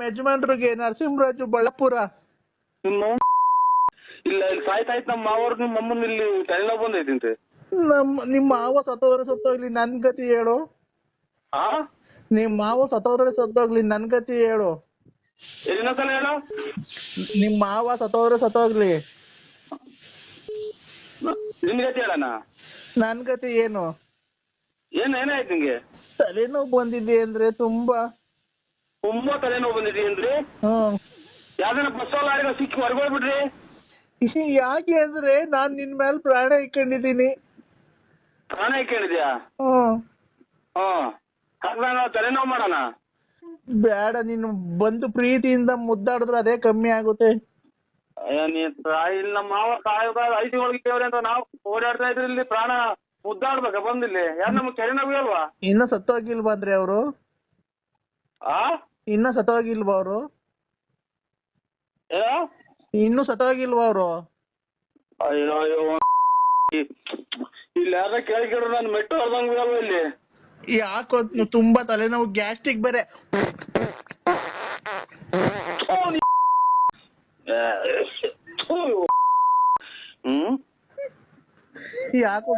ಯಜಮಾನ್ರಿಗೆ ನರಸಿಂಹರಾಜು ಬಳ್ಳಾಪುರ. ಇಲ್ಲ ಇಲ್ಲಿ ಸಾಯ್ತಾಯ್ತು ನಮ್ಮ ಮಾವರು ನಿಮ್ಮ ಅಮ್ಮನ ಇಲ್ಲಿ ತಲೆನೋವು ಬಂದೈತಿಂತೆ. ನಿಮ್ಮ ಮಾವ ಸತ್ತೋಗ್ಲಿ ನನ್ ಗತಿ ಹೇಳು. ಆ ನಿಮ್ ಮಾವ ಸತ್ತೋಗ್ಲಿ ನನ್ ಗತಿ ಹೇಳು. ಇನ್ನೊಂದ್ಸಲ ಹೇಳು. ನಿಮ್ ಮಾವ ಸತ್ತೋಗ್ಲಿ ನಿನ್ ಗತಿ ಹೇಳಣ. ನನ್ ಗತಿ ಏನು? ಏನಾಯ್ತು ನಿಂಗೆ? ತಲೆನೋವು ಬಂದಿದೆ ಅಂದ್ರೆ ತುಂಬಾ ತಲೆನೋವು ಬಂದಿದೆ ಅಂದ್ರೆ ಯಾವ್ದನ ಬಸ್ ಲಾರಿಗ ಸಿಕ್ಕಿ ಹೊರಗೋಗ್ಬಿಟ್ರಿ? ಯಾಕೆ ಅಂದ್ರೆ ನಾನ್ ನಿನ್ ಮೇಲೆ ಪ್ರಾಣ ಇಟ್ಕೊಂಡಿದ್ದೀನಿ. ಪ್ರಾಣ ಇಟ್ಕೊಂಡಿದ್ಯಾ? ನಾನು ತಲೆನೋವು ಮಾಡೋಣ? ಬೇಡ, ನೀನು ಬಂದು ಪ್ರೀತಿಯಿಂದ ಮುದ್ದಾಡಿದ್ರೆ ಅದೇ ಕಮ್ಮಿ ಆಗುತ್ತೆ. ಇಲ್ಲಿ ನಮ್ಮ ಮಾವ ಐತಿಗಳಿಗೆ ಕೇವ್ರೆ ಅಂತ ನಾವು ಓಡಾಡ್ತಾ ಇದ್ರಿ, ಇಲ್ಲಿ ಪ್ರಾಣ ಮುದ್ದಾಡ್ಬೇಕ ಬಂದಿಲ್ಲಿ? ಯಾರು ನಮ್ಗೆ ತಲೆನೋವು ಅಲ್ವಾ? ಇನ್ನ ಸತ್ತೋಗಿಲ್ವಾ ಅಂದ್ರೆ ಅವರು? ಇನ್ನ ಸತ್ತೋಗಿಲ್ವಾ ಅವರು? ಇನ್ನು ಸತ್ತೋಗಿಲ್ವಾ ಅವರು? ಅಯ್ಯೋ ಇಲ್ಲಿ ಯಾರ ಕೇಳಿದ್ರು ನಾನು ಮೆಟ್ಟು ಹೊರದಂಗ ಅಲ್ವಾ ಇಲ್ಲಿ? ಯಾಕೋ ತುಂಬಾ ತಲೆನೋವು, ಗ್ಯಾಸ್ಟ್ರಿಕ್ ಬೇರೆ. ಯಾಕೋ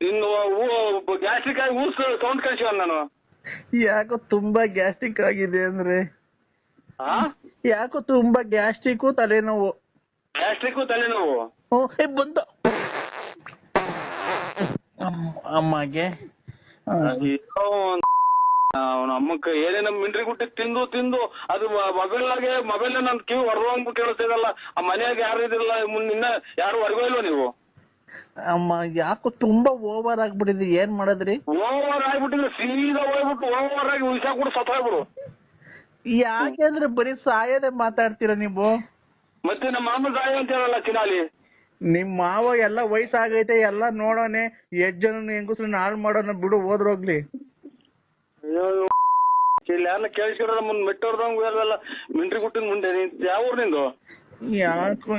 ಇನ್ನು ಗ್ಯಾಸ್ಟ್ರಿಕ್ ಆಗಿ ಊಸ್ ಸೌಂಡ್ ಕಳ್ಸಿವ ನಾನು. ಯಾಕೋ ತುಂಬಾ ಗ್ಯಾಸ್ಟ್ರಿಕ್ ಆಗಿದೆ ಅಂದ್ರೆ? ಯಾಕೋ ತುಂಬಾ ಗ್ಯಾಸ್ಟ್ರಿಕ್ ತಲೆನೋವು. ಬಂದ ಅಮ್ಮಗೆ ಅವನ ಅಮ್ಮಕ್ಕ ಏನೇನ ಮಿಂಡ್ರಿ ಗುಟ್ಟಿ ತಿಂದು ಅದು ಮೊಬೈಲ್ ನನ್ ಕಿವಿ ಹೊರಗೋಗ್ಬಿಟ್ಟು ಕೇಳಿಸ್ತಿದಲ್ಲ. ಆ ಮನೆಯಾಗ ಯಾರು ಇದಿಲ್ಲ, ಇನ್ನ ಯಾರು ಹೊರಗೋಲ್ವ ನೀವು? ಅಮ್ಮ ಯಾಕೋ ತುಂಬಾ ಓವರ್ ಆಗ್ಬಿಟ್ಟಿದೆ, ಏನ್ ಮಾಡದ್ರಿ? ಓವರ್ ಆಗ್ಬಿಟ್ಟಿದ್ರೆ ಸೀದಾ ಹೋಗ್ಬಿಟ್ಟು ಓವರ್ ಆಗಿ ಉಯ್ಸಾ ಕೂಡ ಸತ್ತೋಗ್ಬಿಡು. ಯಾಕೆಂದ್ರೆ ಬರೀ ಸಾಯದೆ ಮಾತಾಡ್ತೀರ ನೀವು. ಮತ್ತೆ ನಮ್ಮ ಮಾಮ ಸಾಯ ಅಂತ ಹೇಳಲ್ಲ ಚಿನಾಲಿ. ನಿಮ್ ಮಾವ ಎಲ್ಲ ವಯಸ್ಸಾಗೈತೆ, ಎಲ್ಲ ನೋಡೋನೆ, ಎಜ್ಜನ ಹೆಂಗಸ್ರನ್ನ ಹಾಳು ಮಾಡೋಣ ಬಿಡು, ಹೋದ್ರೋಗ್ಲಿ. ಅಯ್ಯೋ ಇಲ್ಲಿ ಯಾರನ್ನ ಕೇಳಿಸ್ಕೊಡ್ರ ಮುಂದ್ ಮೆಟ್ಟೋರ್ದಂಗ ಎಲ್ಲ ಮಿಂಟ್ರಿ ಗುಟ್ಟಿನ ಮುಂದೆ. ಯಾವ ಊರ್ ನಿಂದು? ಯಾಕೋ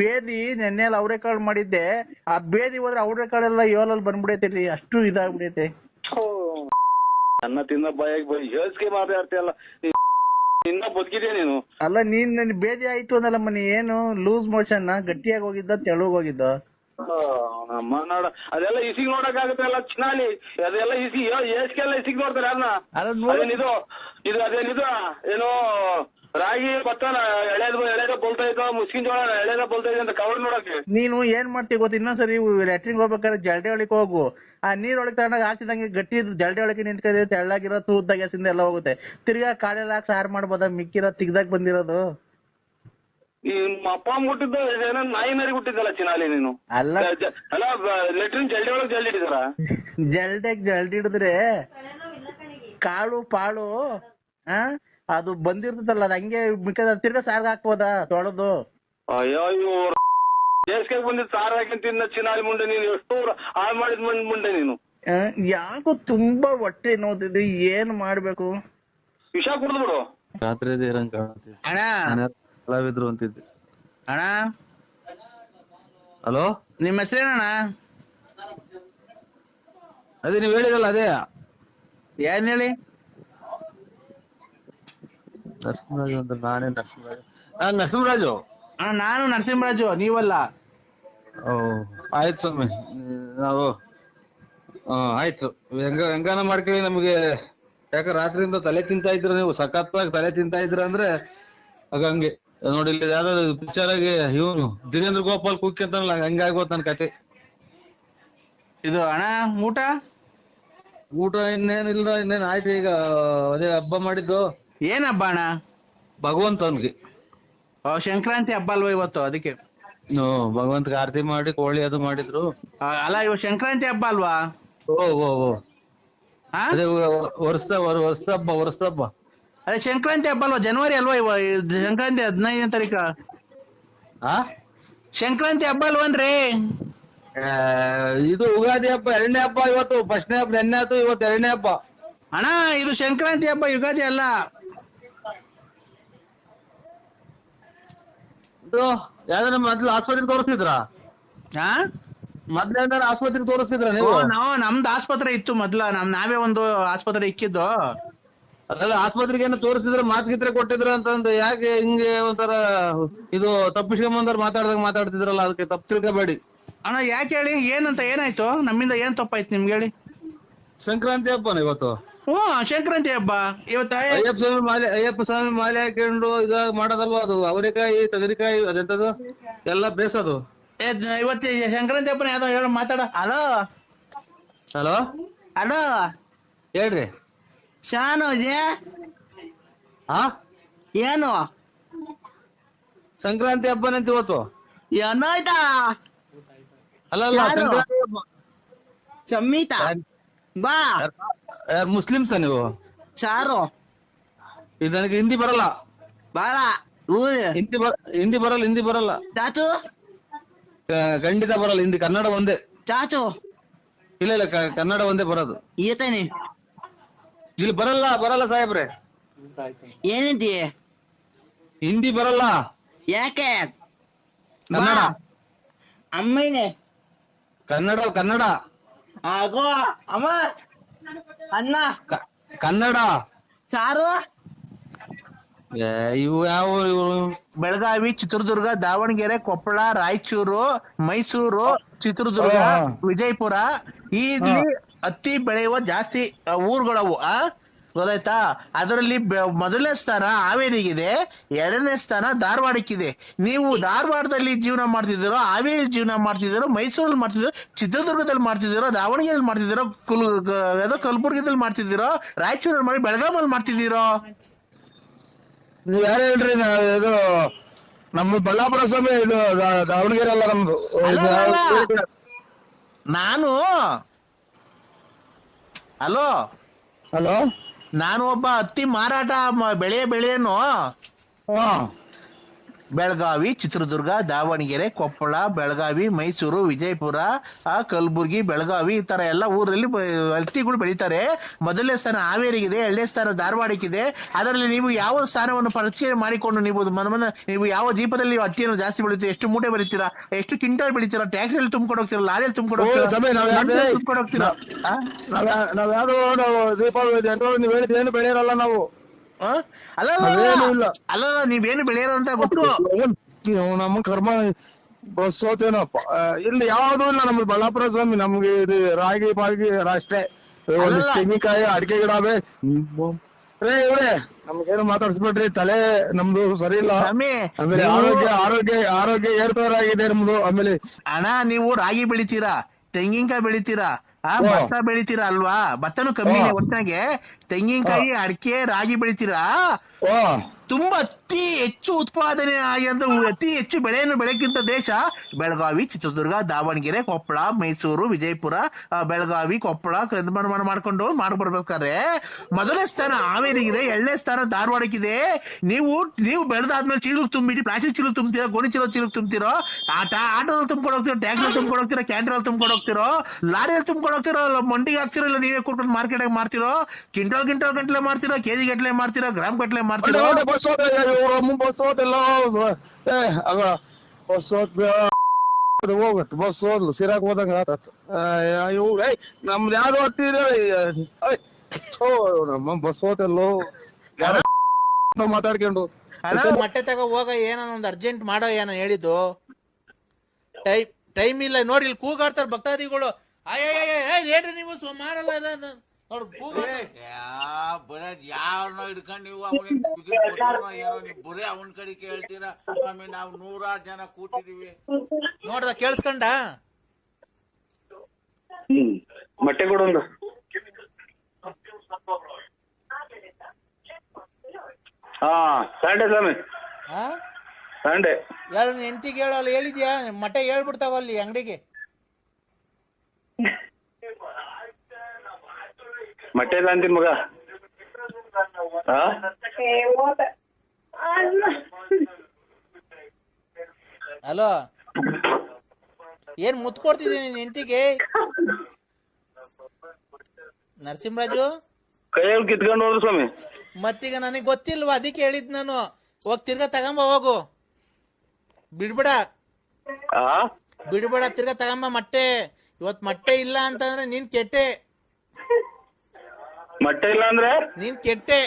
ಬೇದಿ ನೆನ್ನೆಲ್ಲ ಅವರೆಕಾಳು ಮಾಡಿದ್ದೆ, ಆ ಬೇದಿ ಹೋದ್ರೆ ಅವರೆಕಾಳೆಲ್ಲ ಏಳಲ್ಲಿ ಬಂದ್ಬಿಡೈತಿ, ಅಷ್ಟು ಇದಾಗ್ಬಿಡೈತೆ. ಅನ್ನ ತಿನ್ನ ಬಾಯಾಗಿ ಯೋಚಿಕೆ ಮಾತಾಡ್ತೀಯಲ್ಲ, ಇನ್ನ ಬದುಕಿದ್ಯಾ ನೀನು? ಅಲ್ಲ ನೀನ್ ಬೇದಿ ಆಯ್ತು ಅಂದಲ್ಲ ಮನಿ, ಏನು ಲೂಸ್ ಮೋಷನ್? ಗಟ್ಟಿಯಾಗಿ ಹೋಗಿದ್ದ ತೆಳುಗ್ ಹೋಗಿದ್ದ? ನಮ್ಮ ನೋಡ ಅದೆಲ್ಲ ಇಸಿಗ್ ನೋಡಕ್ ಆಗುತ್ತೆ ಅಲ್ಲ ಚಿನಾಲಿ, ಅದೆಲ್ಲ ಇಸಿ ಏಸ್ಗೆಲ್ಲ ಇಸಿಗ್ ನೋಡ್ತಾರೆ ಅನ್ನ. ಅದೇನಿದು ಅದೇನಿದು ಏನೋ ರಾಗಿ ಭತ್ತ ಎಳೆದ ಬೋಲ್ತಾ ಇದ್ದೋ, ಮುಸ್ಕಿನ್ ಜೋಳ ಎಳೆದ ಬೋಲ್ತಾ ಇದೆ ಅಂತ ಕವರ್ ನೋಡಕ್ಕೆ. ನೀನು ಏನ್ ಮಾಡ್ತೀವಿ ಗೊತ್ತ, ಇನ್ನೊಂದ್ಸರಿ ಲ್ಯಾಟ್ರಿನ್ ಹೋಗ್ಬೇಕಾದ್ರೆ ಜಲ್ಡೆ ಒಳಗೆ ಹೋಗು. ಆ ನೀರ್ ಒಳಗೆ ತಗೊಂಡಾಗ ಹಾಕಿದಂಗೆ ಗಟ್ಟಿ ಜಲ್ಡೆ ಒಳಗೆ ನಿಂತ್ಕದೆ, ತೆಳ್ಳಾಗಿರೋ ತೂದ್ದಾಗ ಎಸಿಂದ ಎಲ್ಲ ಹೋಗುತ್ತೆ. ತಿರ್ಗಾ ಕಾಳೆಲ್ಲ ಹಾಕಿ ಸಾರು ಮಾಡ್ಬೋದ, ಮಿಕ್ಕಿರೋ ತಿಗ್ದಾಗ ಬಂದಿರೋದು. ನಿಮ್ಮ ಅಪ್ಪ ಮುಟ್ಟಿದ್ದು ಏನೋ ನಾಯಿ ನರಿ ಹುಟ್ಟಿದ್ದಲ್ಲ ಚಿನಾಲಿ ನೀನು? ಅಲ್ಲ ಲೆಟ್ರಿನ್ ಜಲ್ಡಿ ಒಳಗೆ ಜಲ್ಡಿ ಹಿಡಿದಾರ? ಜಲ್ಡಿ ಹಿಡಿದ್ರೆ ಕಾಳು ಪಾಳು ಅದು ಬಂದಿರ್ತದಲ್ಲ, ಅದು ಹಂಗೆ ಮಿಕ್ಕದ ತಿರ್ಗಾ ಸಾರ್ಗ ಹಾಕ್ಬೋದಾ ತೊಳೆದು? ಅಯ್ಯೋ ದೇಶಕ್ಕೆ ಬಂದಿದ್ದು ಸಾರ್ ಹಾಕಿ ತಿನ್ನ ಚಿನಾಲಿ ಮುಂಡೆ ನೀನು, ಎಷ್ಟು ಹಾಳು ಮಾಡಿದ್ ಮುಂಡೆ ನೀನು. ಯಾಕೋ ತುಂಬಾ ಹೊಟ್ಟೆ ನೋದಿದೆ, ಏನ್ ಮಾಡ್ಬೇಕು? ವಿಷ ಕುಡ್ದು ಬಿಡು. ರಾತ್ರಿ ಕಲಾವಿದ್ರು ಅಂತಿದ್ದೆ ಅಣ್ಣ. ಹಲೋ, ನಿಮ್ಮ ಹೆಸರೇನಣ್ಣ? ಅದೇ ನೀವ್ ಹೇಳಿರಲ್ಲ ಅದೇ. ಏನ್ ಹೇಳಿ? ನರಸಿಂಹರಾಜು ಅಂತ. ನಾನೇ ನರಸಿಂಹರಾಜು ಅಣ್ಣ, ನಾನು ನರಸಿಂಹರಾಜು, ನೀವಲ್ಲ? ಆಯ್ತು ಸ್ವಾಮಿ, ನಾವು ಆಯ್ತು ಹೆಂಗಾನ ಮಾಡ್ಕೊಳ್ಳಿ. ನಮ್ಗೆ ಯಾಕ ರಾತ್ರಿಯಿಂದ ತಲೆ ತಿಂತಾ ಇದ್ರ ನೀವು, ಸಖತ್ತಾಗಿ ತಲೆ ತಿಂತಾ ಇದ್ರ ಅಂದ್ರೆ ಹಂಗೆ ನೋಡಿ. ಇಲ್ಲಿ ಯಾವ್ದಾದ್ರು ಪಿಕ್ಚರ್ ಆಗಿ ಇವನು ದಿನೇಂದ್ರ ಗೋಪಾಲ್ ಕುಕ್ಕಿ ಅಂತಾನಲ್ಲ, ಹಂಗಾಗೋತ್ ನನ್ ಕತೆ. ಇದು ಅಣ್ಣ ಊಟ ಇನ್ನೇನಿಲ್ಲ, ಇನ್ನೇನ್ ಆಯ್ತು. ಈಗ ಅದೇ ಹಬ್ಬ ಮಾಡಿದ್ದು. ಏನ್ ಹಬ್ಬ ಅಣ್ಣ? ಭಗವಂತನ್ಗೆ ಸಂಕ್ರಾಂತಿ ಹಬ್ಬ ಅಲ್ವಾ ಇವತ್ತು, ಅದಕ್ಕೆ. ಭಗವಂತಗೆ ಆರತಿ ಮಾಡಿ ಕೋಳಿ ಅದು ಮಾಡಿದ್ರು. ಅಲ್ಲ ಇವ ಸಂಕ್ರಾಂತಿ ಹಬ್ಬ ಅಲ್ವಾ? ಓ ಅದೇ ವರ್ಷದ ಹಬ್ಬ. ಅದೇ ಸಂಕ್ರಾಂತಿ ಹಬ್ಬ ಅಲ್ವಾ? ಜನವರಿ ಅಲ್ವಾ ಇವ ಸಂಕ್ರಾಂತಿ 15ನೇ ತಾರೀಕ? ಸಂಕ್ರಾಂತಿ ಹಬ್ಬ ಅಲ್ವನ್ರಿ? ಇದು ಯುಗಾದಿ ಹಬ್ಬ 2ನೇ ಹಬ್ಬ. ಇವತ್ತು ಫಸ್ಟ್ನೇ ಹಬ್ಬ ನೆನ್ನೆ ಆಯ್ತು, ಇವತ್ತು 2ನೇ ಹಬ್ಬ. ಅಣ್ಣ ಇದು ಸಂಕ್ರಾಂತಿ ಹಬ್ಬ, ಯುಗಾದಿ ಅಲ್ಲ. ಇದು ಯಾವ್ದಾರ ಮೊದ್ಲು ಆಸ್ಪತ್ರೆಗೆ ತೋರಿಸ್ತಿದ್ರ? ಮೊದ್ಲೇನಾರ ಆಸ್ಪತ್ರೆಗೆ ತೋರಿಸ್ತಿದ್ರ ನೀವು? ನಮ್ದು ಆಸ್ಪತ್ರೆ ಇತ್ತು ಮೊದ್ಲ, ನಾವೇ ಒಂದು ಆಸ್ಪತ್ರೆ ಇಕ್ಕಿದ್ದು. ಅದೆಲ್ಲ ಆಸ್ಪತ್ರೆಗೆ ಏನೋ ತೋರಿಸಿದ್ರೆ ಮಾತ್ಗಿತ್ರೆ ಕೊಟ್ಟಿದ್ರ ಅಂತಂದು ಯಾಕೆ ಹಿಂಗೆ ಒಂಥರ ಇದು ತಪ್ಪಿಸ್ಕೊಂಬಂದವ್ರು ಮಾತಾಡ್ತಿದ್ರಲ್ಲ, ಅದಕ್ಕೆ ತಪ್ಪು ತಿಳ್ಕೊಬೇಡಿ. ಅಣ್ಣ ಯಾಕೆ ಹೇಳಿ, ಏನಂತ ಏನಾಯ್ತು, ನಮ್ಮಿಂದ ಏನ್ ತಪ್ಪಾಯ್ತು ನಿಮ್ಗೆ ಹೇಳಿ? ಸಂಕ್ರಾಂತಿ ಹಬ್ಬನ ಇವತ್ತು. ಸಂಕ್ರಾಂತಿ ಹಬ್ಬ ಇವತ್ತ. ಅಯ್ಯಪ್ಪ ಸ್ವಾಮಿ ಮಾಲೆ ಹಾಕೊಂಡು ಇದಾಗ ಮಾಡೋದಲ್ವಾ ಅದು, ಅವರೆಕಾಯಿ ತಗರಿಕಾಯಿ ಅದೆಂತದು ಎಲ್ಲ ಬೇಸದು. ಇವತ್ತು ಸಂಕ್ರಾಂತಿ ಹಬ್ಬನ ಯಾವ್ದೋ ಹೇಳ ಮಾತಾಡ. ಹಲೋ ಹಲೋ ಹಲೋ ಹೇಳ್ರಿ. ಶಾನು ಹಾ ಏನು ಸಂಕ್ರಾಂತಿ ಹಬ್ಬನಂತ ಇವತ್ತು. ಏನಾಯ್ತಾ? ಅಲ್ಲಲ್ಲ ಸಂಕ್ರಾಂತಿ ಹಬ್ಬ. ಚಮ್ಮಿತಾ ಬಾ. ಯಾರು ಮುಸ್ಲಿಮ್ಸ ನೀವು? ಸಾರು ಇದು ನನಗೆ ಹಿಂದಿ ಬರಲ್ಲ. ಬಾಳ ಹಿಂದಿ ಬರಲ್ಲ. ಚಾಚು ಖಂಡಿತ ಬರಲ್ಲ ಹಿಂದಿ, ಕನ್ನಡ ಒಂದೇ. ಚಾಚು ಇಲ್ಲ ಕನ್ನಡ ಒಂದೇ ಬರೋದು. ಈತನಿ ಇಲ್ಲಿ ಬರಲ್ಲ ಸಾಹೇಬ್ರೆ. ಏನಿದ್ದಿ? ಹಿಂದಿ ಬರಲ್ಲ. ಯಾಕೆ? ಕನ್ನಡ. ಅಮ್ಮನೇ ಕನ್ನಡ ಆಗೋ ಅಮ್ಮ ಅನ್ನ ಕನ್ನಡ. ಸಾರು ಇವು ಯಾವ ಬೆಳಗಾವಿ, ಚಿತ್ರದುರ್ಗ, ದಾವಣಗೆರೆ, ಕೊಪ್ಪಳ, ರಾಯಚೂರು, ಮೈಸೂರು, ಚಿತ್ರದುರ್ಗ, ವಿಜಯಪುರ ಇಲ್ಲಿ ಹತ್ತಿ ಬೆಳೆಯುವ ಜಾಸ್ತಿ ಊರುಗಳವು. ಗೊತ್ತಾಯ್ತಾ? ಅದರಲ್ಲಿ ಮೊದಲನೇ ಸ್ಥಾನ ಹಾವೇರಿಗಿದೆ, ಎರಡನೇ ಸ್ಥಾನ ಧಾರವಾಡಕ್ಕಿದೆ. ನೀವು ಧಾರವಾಡದಲ್ಲಿ ಜೀವನ ಮಾಡ್ತಿದ್ದೀರೋ, ಹಾವೇರಿ ಜೀವನ ಮಾಡ್ತಿದ್ದೀರೋ, ಮೈಸೂರಲ್ಲಿ ಮಾಡ್ತಿದ್ದೀರೋ, ಚಿತ್ರದುರ್ಗದಲ್ಲಿ ಮಾಡ್ತಿದ್ದೀರೋ, ದಾವಣಗೆರೆಯಲ್ಲಿ ಮಾಡ್ತಿದ್ದೀರೋ, ಕಲಬುರ್ಗಿದಲ್ಲಿ ಮಾಡ್ತಿದ್ದೀರೋ, ರಾಯಚೂರಲ್ಲಿ ಮಾಡಿ ಬೆಳಗಾವಲ್ಲಿ ಮಾಡ್ತಿದ್ದೀರೋ? ನೀವ್ ಯಾರು ಹೇಳ್ರಿ? ಇದು ನಮ್ಮ ಬಳ್ಳಾಪುರ ಸ್ವಾಮಿ, ಇದು ದಾವಣಗೆರೆ ಅಲ್ಲ ನಮ್ದು. ನಾನು ಹಲೋ ನಾನು ಒಬ್ಬ ಹತ್ತಿ ಮಾರಾಟ ಬೆಳೆಯನ್ನು ಬೆಳಗಾವಿ, ಚಿತ್ರದುರ್ಗ, ದಾವಣಗೆರೆ, ಕೊಪ್ಪಳ, ಬೆಳಗಾವಿ, ಮೈಸೂರು, ವಿಜಯಪುರ, ಕಲಬುರ್ಗಿ, ಬೆಳಗಾವಿ ಈ ತರ ಎಲ್ಲ ಊರಲ್ಲಿ ಹತ್ತಿಗಳು ಬೆಳೀತಾರೆ. ಮೊದಲನೇ ಸ್ಥಾನ ಹಾವೇರಿಗಿದೆ, ಎರಡನೇ ಸ್ಥಾನ ಧಾರವಾಡಕ್ಕಿದೆ. ಅದರಲ್ಲಿ ನೀವು ಯಾವ ಸ್ಥಾನವನ್ನು ಪರಿಚಯ ಮಾಡಿಕೊಂಡು ನೀವು ಯಾವ ದೀಪದಲ್ಲಿ ನೀವು ಹತ್ತಿಯನ್ನು ಜಾಸ್ತಿ ಬೆಳೀತೀರಾ, ಎಷ್ಟು ಮೂಟೆ ಬೆಳಿತೀರಾ, ಎಷ್ಟು ಕ್ವಿಂಟಲ್ ಬೆಳಿತೀರಾ, ಟ್ಯಾಕ್ಸಿಯಲ್ಲಿ ತುಂಬಿಕೊಂಡು ಹೋಗ್ತೀರಾ, ಲಾರಿಯಲ್ಲಿ ತುಂಬಿಕೊಂಡು ಹೋಗ್ತೀರಾ? ನಾವ್ ಯಾವ್ದು ದೀಪಾವಳಿ ನೀವ್ ಹೇಳಿದ ಏನು ಬೆಳೆಯಲ್ಲ ನಾವು. ಅಲ್ಲ ನೀವೇನು ಬೆಳೆಯೋರು ಅಂತ ಗೊತ್ತು. ನಮ್ಮ ಕರ್ಮ ಬಸ್ಸೋತೇನಪ್ಪ. ಇಲ್ಲಿ ಯಾವ್ದು ಇಲ್ಲ ನಮ್ದು ಬಳ್ಳಾಪುರ ಸ್ವಾಮಿ. ನಮ್ಗೆ ಇದು ರಾಗಿ ಪಾಗಿ ಅಷ್ಟೇ. ತೆಂಗಿನಕಾಯಿ, ಅಡಿಕೆ ಗಿಡ ಅವೇ. ಇವ್ರೆ ನಮ್ಗೇನು ಮಾತಾಡ್ಸ್ಬೇಡ್ರಿ, ತಲೆ ನಮ್ದು ಸರಿ ಇಲ್ಲ. ಆಮೇಲೆ ಆರೋಗ್ಯ ಏರ್ಪೇರಾಗಿದೆ ನಮ್ದು. ಆಮೇಲೆ ಅಣ್ಣ ನೀವು ರಾಗಿ ಬೆಳಿತೀರಾ, ತೆಂಗಿನಕಾಯಿ ಬೆಳಿತೀರಾ, ಭತ್ತ ಬೆಳಿತೀರಾ ಅಲ್ವಾ? ಭತ್ತನು ಕಮ್ಮಿನೇ ಒಟ್ಟಾಗೆ. ತೆಂಗಿನಕಾಯಿ, ಅಡಿಕೆ, ರಾಗಿ ಬೆಳಿತೀರಾ. ತುಂಬಾ ಅತಿ ಹೆಚ್ಚು ಉತ್ಪಾದನೆ ಅತಿ ಹೆಚ್ಚು ಬೆಳೆಯನ್ನು ಬೆಳಕಿಂತ ದೇಶ ಬೆಳಗಾವಿ, ಚಿತ್ರದುರ್ಗ, ದಾವಣಗೆರೆ, ಕೊಪ್ಪಳ, ಮೈಸೂರು, ವಿಜಯಪುರ, ಬೆಳಗಾವಿ, ಕೊಪ್ಪಳ ಮಾಡ್ಕೊಂಡು ಮಾಡ್ಬರ್ಬೇಕಾದ್ರೆ ಮೊದಲನೇ ಸ್ಥಾನ ಹಾವೇರಿಗಿದೆ, ಎರಡನೇ ಸ್ಥಾನ ಧಾರವಾಡಕ್ಕಿದೆ. ನೀವು ಬೆಳೆದಾದ್ಮೇಲೆ ಚೀಲಕ್ಕೆ ತುಂಬಿಡಿ, ಪ್ಲಾಸ್ಟಿಕ್ ಚೀಲಕ್ಕೆ ತುಂಬ್ತೀರಾ, ಗೋಣಿ ಚೀಲಕ್ಕೆ ತುಂಬ್ತಿರೋ, ಆಟೋದಲ್ಲಿ ತುಂಬ್ಕೊಂಡು ಹೋಗ್ತಿರೋ, ಟ್ಯಾಕ್ಸಿಯಲ್ಲಿ ತುಂಬ್ಕೊಂಡು ಹೋಗ್ತಿರೋ, ಕ್ಯಾಂಟ್ರಲ್ಲಿ ತುಂಬ್ಕೊಂಡು ಹೋಗ್ತಿರೋ, ಲಾರಿಯಲ್ಲಿ ತುಂಬ್ಕೊಂಡು ಹೋಗ್ತಿರೋ, ಮಂಡಿಗೆ ಹಾಕ್ತಿರೋ, ಇಲ್ಲ ನೀವೇ ಕೂರ್ಕೊಂಡು ಮಾರ್ಕೆಟ್ ಆಗಿ ಮಾರ್ತಿರೋ, ಕ್ವಿಂಟಲ್ ಗಂಟ್ಲೆ ಮಾರ್ತಿರೋ, ಕೆಜಿ ಗಟ್ಲೆ ಮಾರ್ತಿರೋ, ಗ್ರಾಮ್ ಗಟ್ಲೆ ಮಾರ್ತಿರೋ. ಬಸ್ ಹೋಗತ್ ಸಿರಾಕ್ ಹೋದಂಗ ಆತತ್. ನಮ್ದು ಯಾವ್ದು ಹತ್ತಿರ ನಮ್ಮ ಬಸ್ ಹೋತಲ್ಲೋ ಮಾತಾಡ್ಕೊಂಡು ಮೊಟ್ಟೆ ತಗೋ ಹೋಗ. ಏನೋ ಒಂದು ಅರ್ಜೆಂಟ್ ಮಾಡೋ ಏನೋ ಹೇಳಿದ್ದು. ಟೈಮ್ ಇಲ್ಲ ನೋಡಿ, ಇಲ್ಲಿ ಕೂಗಾಡ್ತಾರ ಭಕ್ತಾದಿಗಳು. ಏನ್ರಿ ನೀವು ಮಾಡಲ್ಲ ಯಾವನೋ ಹಿಡ್ಕೊಂಡು ನೀವು ಬರೀ ಅವನ ಕಡೆ ಕೇಳ್ತೀರಾ. ಆಮೇಲೆ ನಾವು 100 ಜನ ಕೂತಿದೀವಿ ನೋಡ್ದ, ಕೇಳಿಸ್ಕೊಂಡ? ಮೊಟ್ಟೆ ಕೊಡೊಂದು. ಸಂಡೆ ಸ್ವಾಮಿ, ಸಂಡೆ ಹೇಳ. ಹೆಂಡತಿಗೆ ಹೇಳಲ್ಲ, ಹೇಳಿದ್ಯಾ? ಮೊಟ್ಟೆ ಹೇಳ್ಬಿಡ್ತಾವ ಅಲ್ಲಿ ಅಂಗಡಿಗೆ. ಮೊಟ್ಟೆ ಇಲ್ಲ ಅಂತೀನಿ ಮಗ. ಹಲೋ, ಏನ್ ಮುತ್ ಕೊಡ್ತಿದ್ದೀನಿ ನಿನ್ ಹೆಂಡತಿಗೆ? ನರಸಿಂಹರಾಜು ಕೈಯಲ್ಲಿ ಕಿತ್ಕೊಂಡು ಹೋದ್ರು ಸ್ವಾಮಿ. ಮತ್ತೀಗ ನನಗೆ ಗೊತ್ತಿಲ್ವಾ, ಅದಕ್ಕೆ ಹೇಳಿದ್ ನಾನು. ಹೋಗ್ ತಿರ್ಗಾ ತಗೊಂಬ, ಹೋಗು. ಬಿಡ್ಬೇಡ ತಿರ್ಗಾ ತಗೊಂಬ ಮೊಟ್ಟೆ. ಇವತ್ ಮೊಟ್ಟೆ ಇಲ್ಲ ಅಂತಂದ್ರೆ ನೀನ್ ಕೆಟ್ಟೆ. ಮೊಟ್ಟೆ ಇಲ್ಲ ಅಂದ್ರೆ ನೀನ್ ಕೆಟ್ಟೆ.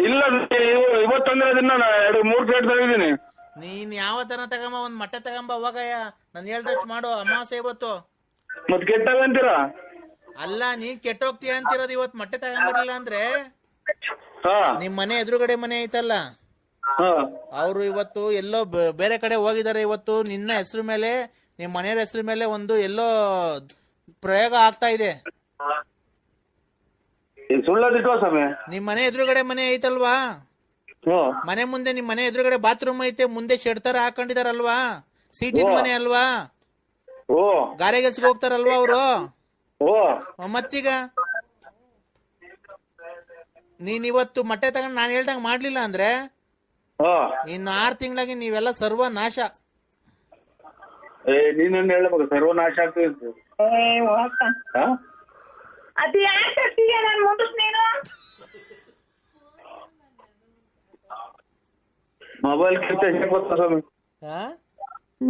ಇಲ್ಲ ಇವತ್ತಂದ್ರೆ ಅದನ್ನ 2-3 ಪ್ಲೇಟ್ ತಂದಿದ್ದೀನಿ. ನೀನ್ ಯಾವ ತರ ತಗೊಂಬ, ಒಂದ್ ಮೊಟ್ಟೆ ತಗೊಂಬ ಹೋಗಯ್ಯ. ನಾನು ಹೇಳ್ದಷ್ಟು ಮಾಡು. ಅಮಾವಾಸ್ಯೆ ಇವತ್ತು. ಮತ್ ಕೆಟ್ಟಾಗಂತೀರಾ? ಅಲ್ಲ, ನೀನ್ ಕೆಟ್ಟೋಗ್ತೀಯ ಅಂತಿರೋದು. ಇವತ್ತು ಮೊಟ್ಟೆ ತಗೊಂಬರ್ಲಿಲ್ಲ ಅಂದ್ರೆ ಹಾ ನಿಮ್ ಮನೆ ಎದುರುಗಡೆ ಮನೆ ಐತಲ್ಲ, ಹಾ ಅವ್ರು ಇವತ್ತು ಎಲ್ಲೋ ಬೇರೆ ಕಡೆ ಹೋಗಿದ್ದಾರೆ. ಇವತ್ತು ನಿನ್ನ ಹೆಸರು ಮೇಲೆ, ನಿಮ್ ಮನೆಯವ್ರ ಹೆಸರು ಮೇಲೆ ಒಂದು ಎಲ್ಲೋ ಪ್ರಯೋಗ ಆಗ್ತಾ ಇದೆ. ಸುಳ್ಳದಿಟ್ಟು ಸ್ವಾಮಿ. ನಿಮ್ ಮನೆ ಎದುರುಗಡೆ ಮನೆ ಐತಲ್ವಾ, ಮನೆ ಮುಂದೆ ನಿಮ್ ಮನೆ ಎದುರುಗಡೆ ಬಾತ್ರೂಮ್ ಐತೆ, ಮುಂದೆ ಶೆಡ್ ತರ ಹಾಕೊಂಡಿದಾರಲ್ವಾ, ಸೀಟಿನ ಮನೆ ಅಲ್ವಾ, ಗಾರೆ ಕೆಲ್ಸಕ್ಕೆ ಹೋಗ್ತಾರಲ್ವಾ ಅವರು. ಮತ್ತೀಗ ನೀನ್ ಇವತ್ತು ಮೊಟ್ಟೆ ತಗೊಂಡ್ ನಾನು ಹೇಳ್ದಂಗ ಮಾಡ್ಲಿಲ್ಲ ಅಂದ್ರೆ ಇನ್ನು 6 ತಿಂಗಳಾಗಿ ನೀವೆಲ್ಲ ಸರ್ವನಾಶ. ನೀನು ಹೇಳ್ಬೇಕು ಸರ್ವನಾಶ ಆಗ್ತದೆ. ಮೊಬೈಲ್ ಕಿತ್ತ ಎಸೆಕ್ ಬರ್ತಾರ ಸ್ವಾಮಿ.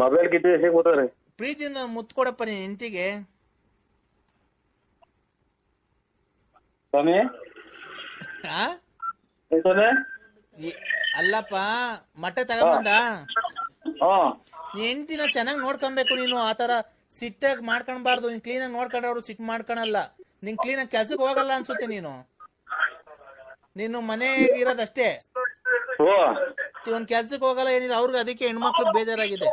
ಮೊಬೈಲ್ ಕಿತ್ತ ಎಸೆಕ್ ಬರ್ತಾರೆ. ಪ್ರೀತಿಯಿಂದ ಮುತ್ತು ಕೊಡಪ್ಪ ನೀನ್ ಹೆಂಡತಿಗೆ. ಸ್ವಾಮಿ ಅಲ್ಲಪ್ಪ, ಮೊಟ್ಟೆ ತಗೊಂಬಂದ ನೀ ಹೆಂಡತಿನ ಚೆನ್ನಾಗಿ ನೋಡ್ಕೊಬೇಕು. ನೀನು ಆತರ ಸಿಟ್ಟಾಗಿ ಮಾಡ್ಕೊಳ್ಬಾರ್ದು. ನೀನ್ ಕ್ಲೀನಾಗಿ ನೋಡ್ಕೊಂಡ್ರೆ ಸಿಟ್ ಮಾಡ್ಕೊಳಲ್ಲ. ನಿನ್ ಕ್ಲೀನಾಗಿ ಕೆಲ್ಸಕ್ಕೆ ಹೋಗಲ್ಲ ಅನ್ಸುತ್ತೆ. ನೀನು ಮನೆಗೆ ಇರೋದಷ್ಟೇ, ಒಂದ್ ಕೆಲ್ಸಕ್ಕೆ ಹೋಗಲ್ಲ, ಏನಿಲ್ಲ. ಅವ್ರಿಗೆ ಅದಕ್ಕೆ ಹೆಣ್ಮಕ್ಳು ಬೇಜಾರಾಗಿದೆ.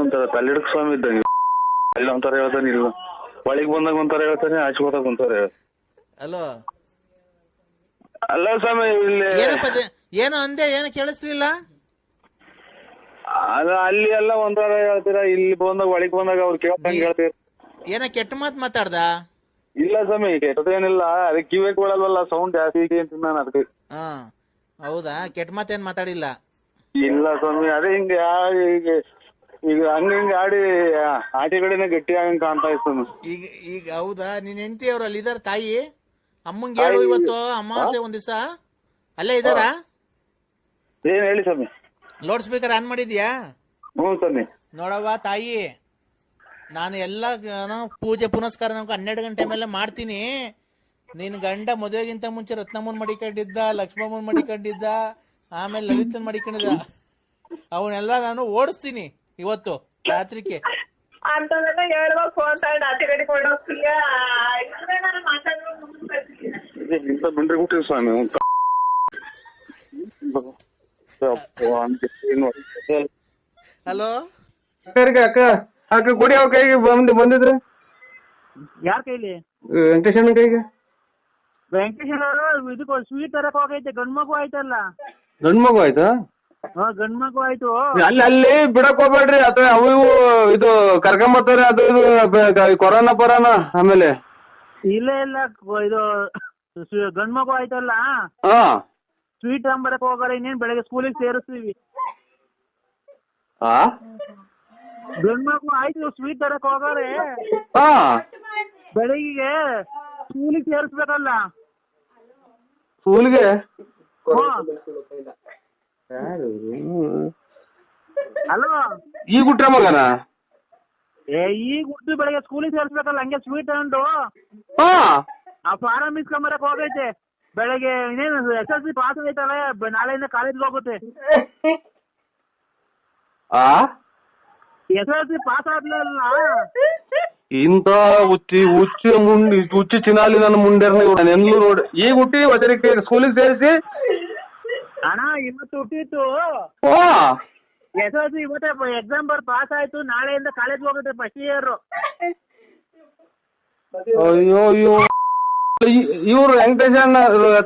ಒಂಥರ ತಲ್ಲಿಡಕ್ ಸ್ವಾಮಿ ಇದ್ದಂಗೆ. ಅಲ್ಲಿ ಒಂಥರ ಹೇಳ್ತಾನೆ, ಇಲ್ಲ ಒಳಗ್ ಬಂದಾಗ ಒಂಥರ ಹೇಳ್ತಾನೆ, ಆಚೆ ಹೋದಾಗ ಒಂಥರ. ಅಲೋ ಅಲ್ಲ ಸ್ವಾಮಿ, ಇಲ್ಲಿ ಏನೋ ಅಂದೆ, ಏನು ಕೇಳಿಸ್ಲಿಲ್ಲ. ಅಲ್ಲಿ ಎಲ್ಲ ಒಂಥರ ಹೇಳ್ತೀರಾ, ಇಲ್ಲಿ ಬಂದಾಗ ಒಳಗ್ ಬಂದಾಗ ಅವ್ರು ಕೇಳ್ದಂಗೆ ಹೇಳ್ತೀರ. ಏನೋ ಕೆಟ್ಟ ಮಾತು ಮಾತಾಡ್ದ? ಇಲ್ಲ ಸ್ವಾಮಿ, ಕೆಟ್ಟದೇನಿಲ್ಲ. ಅದಕ್ಕೆ ಕಿವಿ ಕೊಡಲ್ವಲ್ಲ, ಸೌಂಡ್ ಜಾಸ್ತಿ ಇದೆ ಅಂತ ನಾನು ಅದಕ್ಕೆ. ಹೌದಾ? ಕೆಟ್ಟ ಮಾತೇನ್ ಮಾತಾಡಿಲ್ಲ? ಇಲ್ಲ ಸ್ವಾಮಿ, ಅದೇ ಹಿಂಗೆ ಈಗ ಹಂಗ ಆಟಿ ಕಡೆನೆ ಗಟ್ಟಿ ಆಗಂಗ್ ಕಾಣ್ತಾ ಇತ್ತು. ಈಗ ಹೌದಾ? ನಿನ್ ಹೆಂಡತಿ ಅವ್ರು ಅಲ್ಲಿ ಇದಾರ? ತಾಯಿ ಅಮ್ಮಂಗೆ ಹೇಳು, ಇವತ್ತು ಅಮಾವಾಸ್ಯೆ ಒಂದ್ ದಿವಸ ಅಲ್ಲೇ ಇದಾರ. ಏನ್ ಹೇಳಿ ಸ್ವಾಮಿ? ಲೌಡ್ ಸ್ಪೀಕರ್ ಆನ್ ಮಾಡಿದ್ಯಾ? ಹ್ಞೂ ಸ್ವಾಮಿ. ನೋಡವ್ವ ತಾಯಿ, ನಾನು ಎಲ್ಲ ಪೂಜೆ ಪುನಸ್ಕಾರ 12 ಗಂಟೆ ಮೇಲೆ ಮಾಡ್ತೀನಿ. ನಿನ್ ಗಂಡ ಮದುವೆಗಿಂತ ಮುಂಚೆ ರತ್ನಮ್ಮನ್ ಮಡಿಕೊಂಡಿದ್ದ, ಲಕ್ಷ್ಮಮ್ಮನ್ ಮಡಿಕೊಂಡಿದ್ದ, ಆಮೇಲೆ ಲಲಿತನ್ ಮಡಿಕೊಂಡಿದ್ದ. ಅವನ್ನೆಲ್ಲ ನಾನು ಓಡಿಸ್ತೀನಿ ಇವತ್ತು ರಾತ್ರಿಗೆ. ಸ್ವಾಮಿ ಹಲೋ ಅಕ್ಕ ಅಕ್ಕ ಕೊಡಿ, ಅವ್ರ ಕೈಗೆ ಬಂದಿದ್ರೆ. ಯಾರ ಕೈಲಿ? ವೆಂಕಟೇಶನ ಕೈಗೆ. ವೆಂಕಟೇಶ್ ಅವರು ಇದಕ್ಕೆ ಸ್ವೀಟ್ ತರಕ್ ಹೋಗೈತೆ. ಗಂಡ್ ಮಗು ಆಯ್ತಲ್ಲ. ಗಂಡ್ ಮಗು ಆಯ್ತಾ? ಗಂಡ್ ಮಗು ಆಯ್ತು. ಅಲ್ಲಿ ಬಿಡಕ್ ಹೋಗ್ಬೇಡ್ರಿ, ಅಥವಾ ಅವು ಇವು ಇದು ಕರ್ಕೊಂಬರ್ತಾರೆ. ಅದು ಕೊರೋನಾ ಪರೋನಾ ಆಮೇಲೆ. ಇಲ್ಲ ಇದು ಗಂಡ್ ಮಗು ಆಯ್ತಲ್ಲ, ಸ್ವೀಟ್ ತಗೊಂಬರಕ್ ಹೋಗಾರ. ಇನ್ನೇನ್ ಬೆಳಗ್ಗೆ ಸ್ಕೂಲಿಗೆ ಸೇರಿಸ್ತೀವಿ. ಗಂಡ್ ಮಗು ಆಯ್ತು, ಸ್ವೀಟ್ ತರಕ್ ಹೋಗಾರೆ. ಬೆಳಗ್ಗೆ ಸ್ಕೂಲಿಗೆ ಸೇರಿಸ್ಬೇಕಲ್ಲ. ಸ್ಕೂಲ್ಗೆ ಅಲ್ವ? ಈಗ ಹುಟ್ರ ಮಗನ? ಈಗ ಹುಟ್ಟು ಬೆಳಗ್ಗೆ ಸ್ಕೂಲಿಗೆ ಸೇರಿಸ್ಬೇಕಲ್ಲ. ಹಂಗೆ ಸ್ವೀಟ್ ತಗೊಂಡು ಆ ಫಾರಂ ಇಸ್ಕೊಂಬರಕ್ ಹೋಗೈತೆ. ಬೆಳಗ್ಗೆ ಇನ್ನೇನು SSLC ಪಾಸ್ ಆಗೈತಲ್ಲ, ನಾಳೆಯಿಂದ ಕಾಲೇಜ್ಗೆ ಹೋಗುತ್ತೆ. SSLC ಪಾಸ್ ಆದ್ಲಲ್ಲ. ಇಂತ ಹುಚ್ಚಿ ಚಿನಾಲಿ ನನ್ನ ಮುಂದೆ ನೆನ್ಲು ನೋಡಿ. ಈಗ ಹುಟ್ಟಿ ವಜರಕ್ಕೆ ಸ್ಕೂಲಿಗೆ ಸೇರಿಸಿ ಅಣ್ಣ ಇವತ್ತು ಹುಟ್ಟಿತ್ತು. SSLC ಇವತ್ತೇ ಎಕ್ಸಾಮ್ ಬರ್ ಪಾಸ್ ಆಯ್ತು. ನಾಳೆಯಿಂದ ಕಾಲೇಜ್ಗೆ ಹೋಗುತ್ತೆ ಫಸ್ಟ್ ಇಯರ್. ಅಯ್ಯೋ ಇವ್ರು ವೆಂಕಟೇಶ್ ಅಣ್ಣ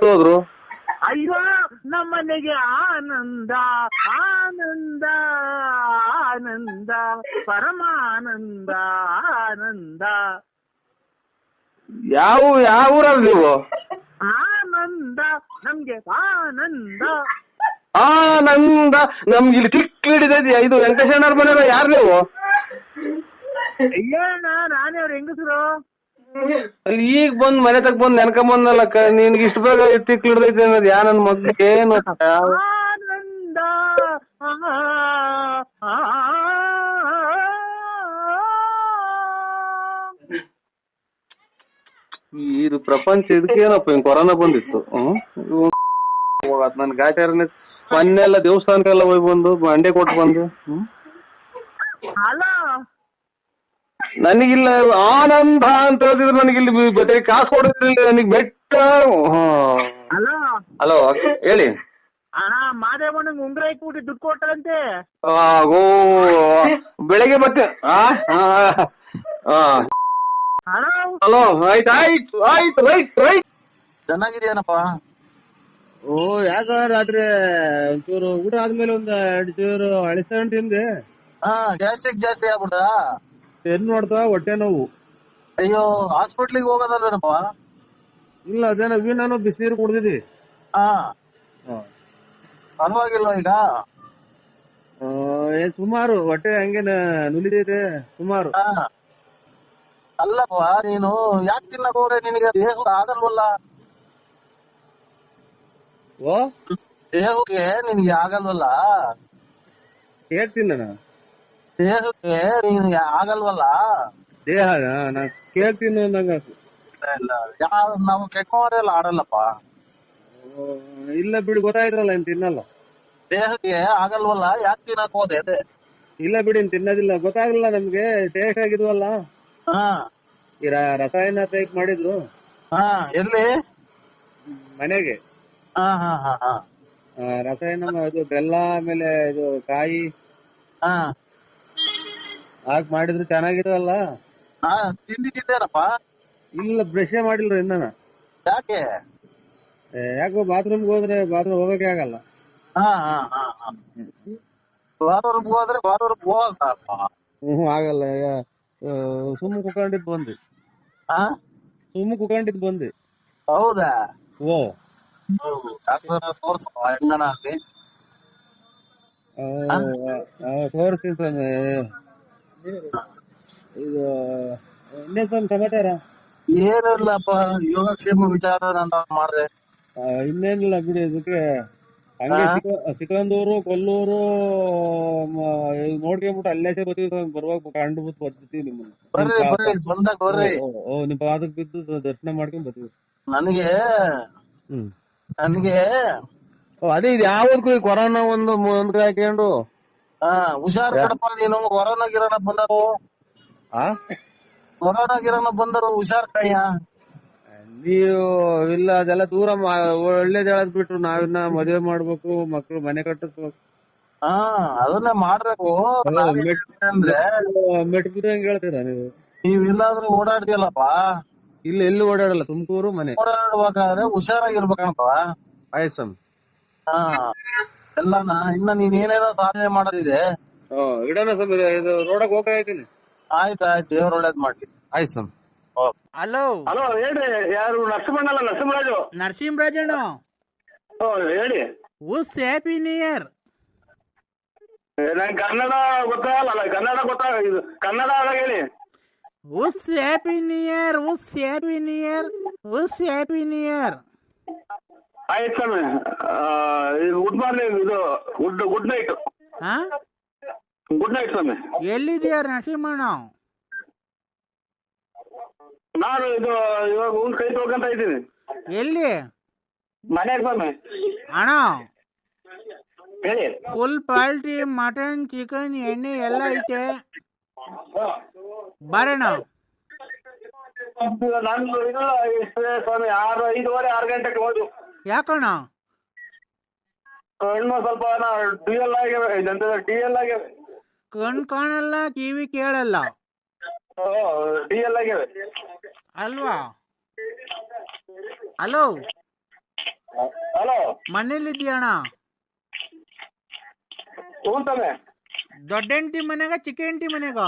ಹೋದ್ರು. ಅಯ್ಯೋ ನಮ್ಮನೆಗೆ ಆನಂದ ಆನಂದ ಆನಂದ ಪರಮಾನಂದ ಆನಂದ. ಯಾವ ಊರಲ್ಲಿ ನೀವು? ಆನಂದ ನಮ್ಗೆ ಆನಂದ ಆನಂದ. ನಮ್ಗೆ ಇಲ್ಲಿ ಚಿಕ್ಕ ಹಿಡಿದೈತಿ. ಇದು ವೆಂಕಟೇಶ್ ಅಣ್ಣವ್ರ ಮನೆಯಲ್ಲ. ಯಾರು ನೀವು? ಅಯ್ಯಣ್ಣ ನಾನೇ ಅವ್ರ ಹೆಂಗಸರು. ಈಗ ಬಂದ್ ಮನೆ ತಗ ಬಂದ್ ನೆನ್ಕೊಂಬಂದಲ್ಲ. ನಿನ್ಗೆ ಇಷ್ಟು ಬೇಗ ತಿಕ್ ಹಿಡ್ದೈತಿ ಅನ್ನೋದು ಯಾ ನನ್ ಮಗ್ಳಿಗೆ ಏನು? ಆನಂದ ಇದು ಪ್ರಪಂಚ ಇದಕ್ಕೇನಪ್ಪ ಹಿಂಗ್ ಕೊರೋನಾ ಬಂದಿತ್ತು. ನನ್ ಗಾಚಾರನೆ ಮೊನ್ನೆ ಎಲ್ಲ ದೇವಸ್ಥಾನಕ್ಕೆಲ್ಲ ಹೋಗಿ ಬಂದು ಅಂಡೆ ಕೊಟ್ಟು ಬಂದು. ನನಗಿಲ್ಲ ಆನಂದ ಅಂತ ಹೇಳಿದ್ರೆ ನನಗಿಲ್ಲಿ ಬರೀ ಕಾಸು ಕೊಡೋದ್ರಿಂದ ನನಗೆ ಬೆಟ್ಟ. ಹಲೋ ಹೇಳಿ. ಅಣ್ಣ ಮಾದೇವಣ್ಣಂಗ್ ಉಂಗ್ರ ಇಟ್ಬಿಟ್ಟು ದುಡ್ಡು ಕೊಟ್ಟರಂತೆ. ಓ ಬೆಳಗ್ಗೆ ಮತ್ತೆ ಹಲೋ ಆಯ್ತು ಆಯ್ತು ಆಯ್ತು ರೈಟ್ ರೈಟ್. ಚೆನ್ನಾಗಿದೆಯೇನಪ್ಪ? ಓ ಯಾಕ ರಾತ್ರಿ ಒಂಚೂರು ಊಟ ಆದ್ಮೇಲೆ ಒಂದ್ 2 ಚೂರು ಅಳಿಸ್ಕೊಂಡ್ ತಿಂದೆ. ಗ್ಯಾಸ್ಟ್ರಿಕ್ ಜಾಸ್ತಿ ಆಗ್ಬಿಡ್ತಾ? ಏನ್ ನೋಡ್ತಾ ಹೊಟ್ಟೆ ನೋವು. ಅಯ್ಯೋ ಹಾಸ್ಪಿಟ್ಲಿಗೆ ಹೋಗೋದಲ್ವೇನಪ್ಪ? ಇಲ್ಲ ಅದೇನ ನಾನು ಬಿಸಿನೀರು ಕುಡ್ದಿದ್ವಿ. ಪರವಾಗಿಲ್ವ ಈಗ? ಸುಮಾರು ಹೊಟ್ಟೆ ಹಂಗೇನ ನುಲಿದೈತೆ ಸುಮಾರು. ಅಲ್ಲಪ್ಪ ನೀನು ಯಾಕೆ ತಿನ್ನಕ್ ಹೋದ್ರೆ ನಿನಗೆ ದೇಹ ಆಗಲ್ವಲ್ಲ? ಓ ದೇಹಕ್ಕೆ ನಿನ್ಗೆ ಆಗಲ್ವಲ್ಲ? ಹೇಗ್ ತಿನ್ನ ದೇಹಕ್ಕೆ ನೀನ್ ಆಗಲ್ವಲ್ಲ? ದೇಹ ನಾ ಕೇಕ್ ತಿನ್ನು ಅಂದಂಗ. ನಾವು ಕೆಟ್ಟವರೆಲ್ಲ ಆಡಲ್ಲಪ್ಪ. ಇಲ್ಲ ಬಿಡಿ ಗೊತ್ತಾಯ್ತ್ರಲ್ಲ ಇನ್ ತಿನ್ನಲ್ಲ. ದೇಹಕ್ಕೆ ಆಗಲ್ವಲ್ಲ ಯಾಕೆ ತಿನ್ನಕ್ ಹೋದೆ ಅದೇ? ಇಲ್ಲ ಬಿಡಿ ಇನ್ ತಿನ್ನೋದಿಲ್ಲ. ಗೊತ್ತಾಗಲ್ಲ ನಮ್ಗೆ ಟೇಸ್ಟ್ ಆಗಿದ್ವಲ್ಲ. ಈ ರಸಾಯನ ಟೈಪ್ ಮಾಡಿದ್ರು. ಎಲ್ಲಿ? ಮನೆಗೆ ರಸಾಯನ ಇದು ಬೆಲ್ಲ ಆಮೇಲೆ ಇದು ಕಾಯಿ ಹಾಕ್ ಮಾಡಿದ್ರು ಚೆನ್ನಾಗಿರಲ್ಲ. ತಿಂದಿದ್ದೇನಪ್ಪ? ಇಲ್ಲ ಬ್ರಷ್ ಮಾಡಿಲ್ರಿ ಇನ್ನ. ಯಾಕೆ? ಯಾಕೋ ಬಾತ್ರೂಮ್ಗೆ ಹೋದ್ರೆ ಬಾತ್ರೂಮ್ ಹೋಗಕ್ಕೆ ಆಗಲ್ಲ. ಬಾತ್ರೂಮ್ಗೆ ಹೋದ್ರೆ ಬಾತ್ರೂಮ್ ಹೋಗಲ್ಲ. ಆಗಲ್ಲ. ಸುಮ್ಮ ಕುತ್ಕೊಂಡಿದ್ ಬಂದ್ರಿ. ಸುಮ್ಮ ಕುತ್ಕೊಂಡಿದ್ ಬಂದ್ರಿ. ಹೌದಾ? ಓ ತೋರ್ಸಪ್ಪ ಹೆಂಗನ ಅಲ್ಲಿ. ತೋರಿಸ್ತೀನಿ ಸ್ವಾಮಿ. ಇದು ಇನ್ನೇನ್ ಸಮಾಚಾರ? ಏನಿಲ್ಲಪ್ಪ, ಯೋಗಕ್ಷೇಮ ವಿಚಾರ ಅಂತ ಮಾಡಿದೆ. ಇನ್ನೇನಿಲ್ಲ ಬಿಡಿ. ಇದಕ್ಕೆ ಹಂಗೆ ಸಿಕಂದೂರು ಕೊಲ್ಲೂರು ನೋಡ್ಕೊಂಡ್ಬಿಟ್ಟು ಅಲ್ಲೇ ಬರ್ತೀವಿ. ಬರುವಾಗ ಕಂಡು ಬಿಟ್ಟು ಬರ್ತೀವಿ ನಿಮ್ಮನ್ನ. ಬಂದಾಗ ಬರ್ರಿ. ನಿಮ್ ಪಾದಕ್ ಬಿದ್ದು ದರ್ಶನ ಮಾಡ್ಕೊಂಡ್ ಬರ್ತೀವಿ. ನನಗೆ ಅದೇ ಇದು ಯಾವ್ದಕ್ಕೂ ಕೊರೋನಾ ಒಂದ್ ಹಾಕೊಂಡು ಹುಷಾರ್ ಕಡಪ ನೀನು. ಕೊರೋನಾ ಗಿರೋನ ಬಂದವು, ಕೊರೋನಾ ಗಿರೋನ ಬಂದರು ಹುಷಾರ್ ಕಯ್ಯ. ನೀವು ಇಲ್ಲ ಅದೆಲ್ಲ ದೂರ ಒಳ್ಳೇದ್ ಹೇಳದ್ ಬಿಟ್ರು ನಾವಿನ್ನ ಮದುವೆ ಮಾಡ್ಬೇಕು, ಮಕ್ಳು ಮನೆ ಕಟ್ಟಿಸ್ಬೇಕು. ಅದನ್ನೇ ಮಾಡ್ಬೇಕು. ಅಂದ್ರೆ ಮೆಟ್ಬಿದಂಗ್ ಹೇಳ್ತೀರಾ ನೀವು? ನೀವಿಲ್ಲಾದ್ರೂ ಓಡಾಡ್ತಿಯಲ್ಲಪ್ಪ. ಇಲ್ಲ ಎಲ್ಲೂ ಓಡಾಡಲ್ಲ, ತುಮಕೂರು ಮನೆ. ಓಡಾಡ್ಬೇಕಾದ್ರೆ ಹುಷಾರಾಗಿರ್ಬೇಕಣಪ್ಪ. ಆಯ್ತು ಸ್ವಾಮಿ. ಎಲ್ಲಾನ ಇನ್ನ ನೀನ್ ಏನೇನೋ ಸಾಧನೆ ಮಾಡೋದಿದೆ. ಇಡೋಣ ಸ್ವಾಮಿ. ಇದು ರೋಡಕ್ ಹೋಗ್ತೀನಿ. ಆಯ್ತಾಯ್ತು, ದೇವ್ರ ಒಳ್ಳೇದ್ ಮಾಡ್ಲಿ. ಆಯ್ತು ಸ್ವಾಮಿ. ಹಲೋ ಹಲೋ ಹೇಳ್ರಿ. ಯಾರು? ನರಸಿಂಹಣ್ಣಲ್ಲ? ನರಸಿಂಹರಾಜು. ನರಸಿಂಹರಾಜಣ್ಣ ಹೇಳಿ. ಉಸ್ ಹ್ಯಾಪಿ ನ್ಯೂ ಇಯರ್. ನಂಗೆ ಕನ್ನಡ ಗೊತ್ತಾಗಲ್ಲ. ಕನ್ನಡ ಹೇಳಿ. ಉಸ್ ಹ್ಯಾಪಿ ನ್ಯೂ ಇಯರ್, ಉಸ್ ಹ್ಯಾಪಿ ನ್ಯೂ ಇಯರ್, ಉಸ್ ಹ್ಯಾಪಿ ನ್ಯೂ ಇಯರ್. ಆಯ್ತು ಸ್ವಾಮಿ. Good morning. ಇದು ಗುಡ್ ನೈಟ್. ಗುಡ್ ನೈಟ್ ಸ್ವಾಮಿ. ಎಲ್ಲಿದೆಯಾ ನರಸಿಂಹಣ್ಣ? ನಾನು ಇದು ಇವಾಗ ಕೈ ತೊಳ್ಕೊಂತ ಇದ್ದೀನಿ. ಎಲ್ಲಿ? ಮನೆಗೆ ಸ್ವಾಮಿ. ಅಣ್ಣ ಹೇಳಿ. ಫುಲ್ ಪಾಲ್ಟ್ರಿ, ಮಟನ್, ಚಿಕನ್, ಎಣ್ಣೆ ಎಲ್ಲ ಐತೆ, ಬರೋಣ. ನಾನು ಇಲ್ಲ ಸ್ವಾಮಿ. 5:30 6 ಗಂಟೆಗೆ ಹೋದು. ಯಾಕಣ್ಣ? ಕಣ್ಣು ಸ್ವಲ್ಪ ಡಿಎಲ್ ಆಗ್ಯಾವೆ. ಕಣ್ ಕಾಣಲ್ಲ, ಕಿವಿ ಕೇಳಲ್ಲ ಡಿಎಲ್ ಆಗ್ಯಾವೆ ಅಲ್ವಾ? ಹಲೋ ಹಲೋ, ಮನೇಲಿದ್ಯಣ್ಣ? ಹ್ಞೂ ಸ್ವಾಮಿ. ದೊಡ್ಡ ಹೆಂಡತಿ ಮನೆಗ ಚಿಕ್ಕ ಹೆಂಡತಿ ಮನೆಗ?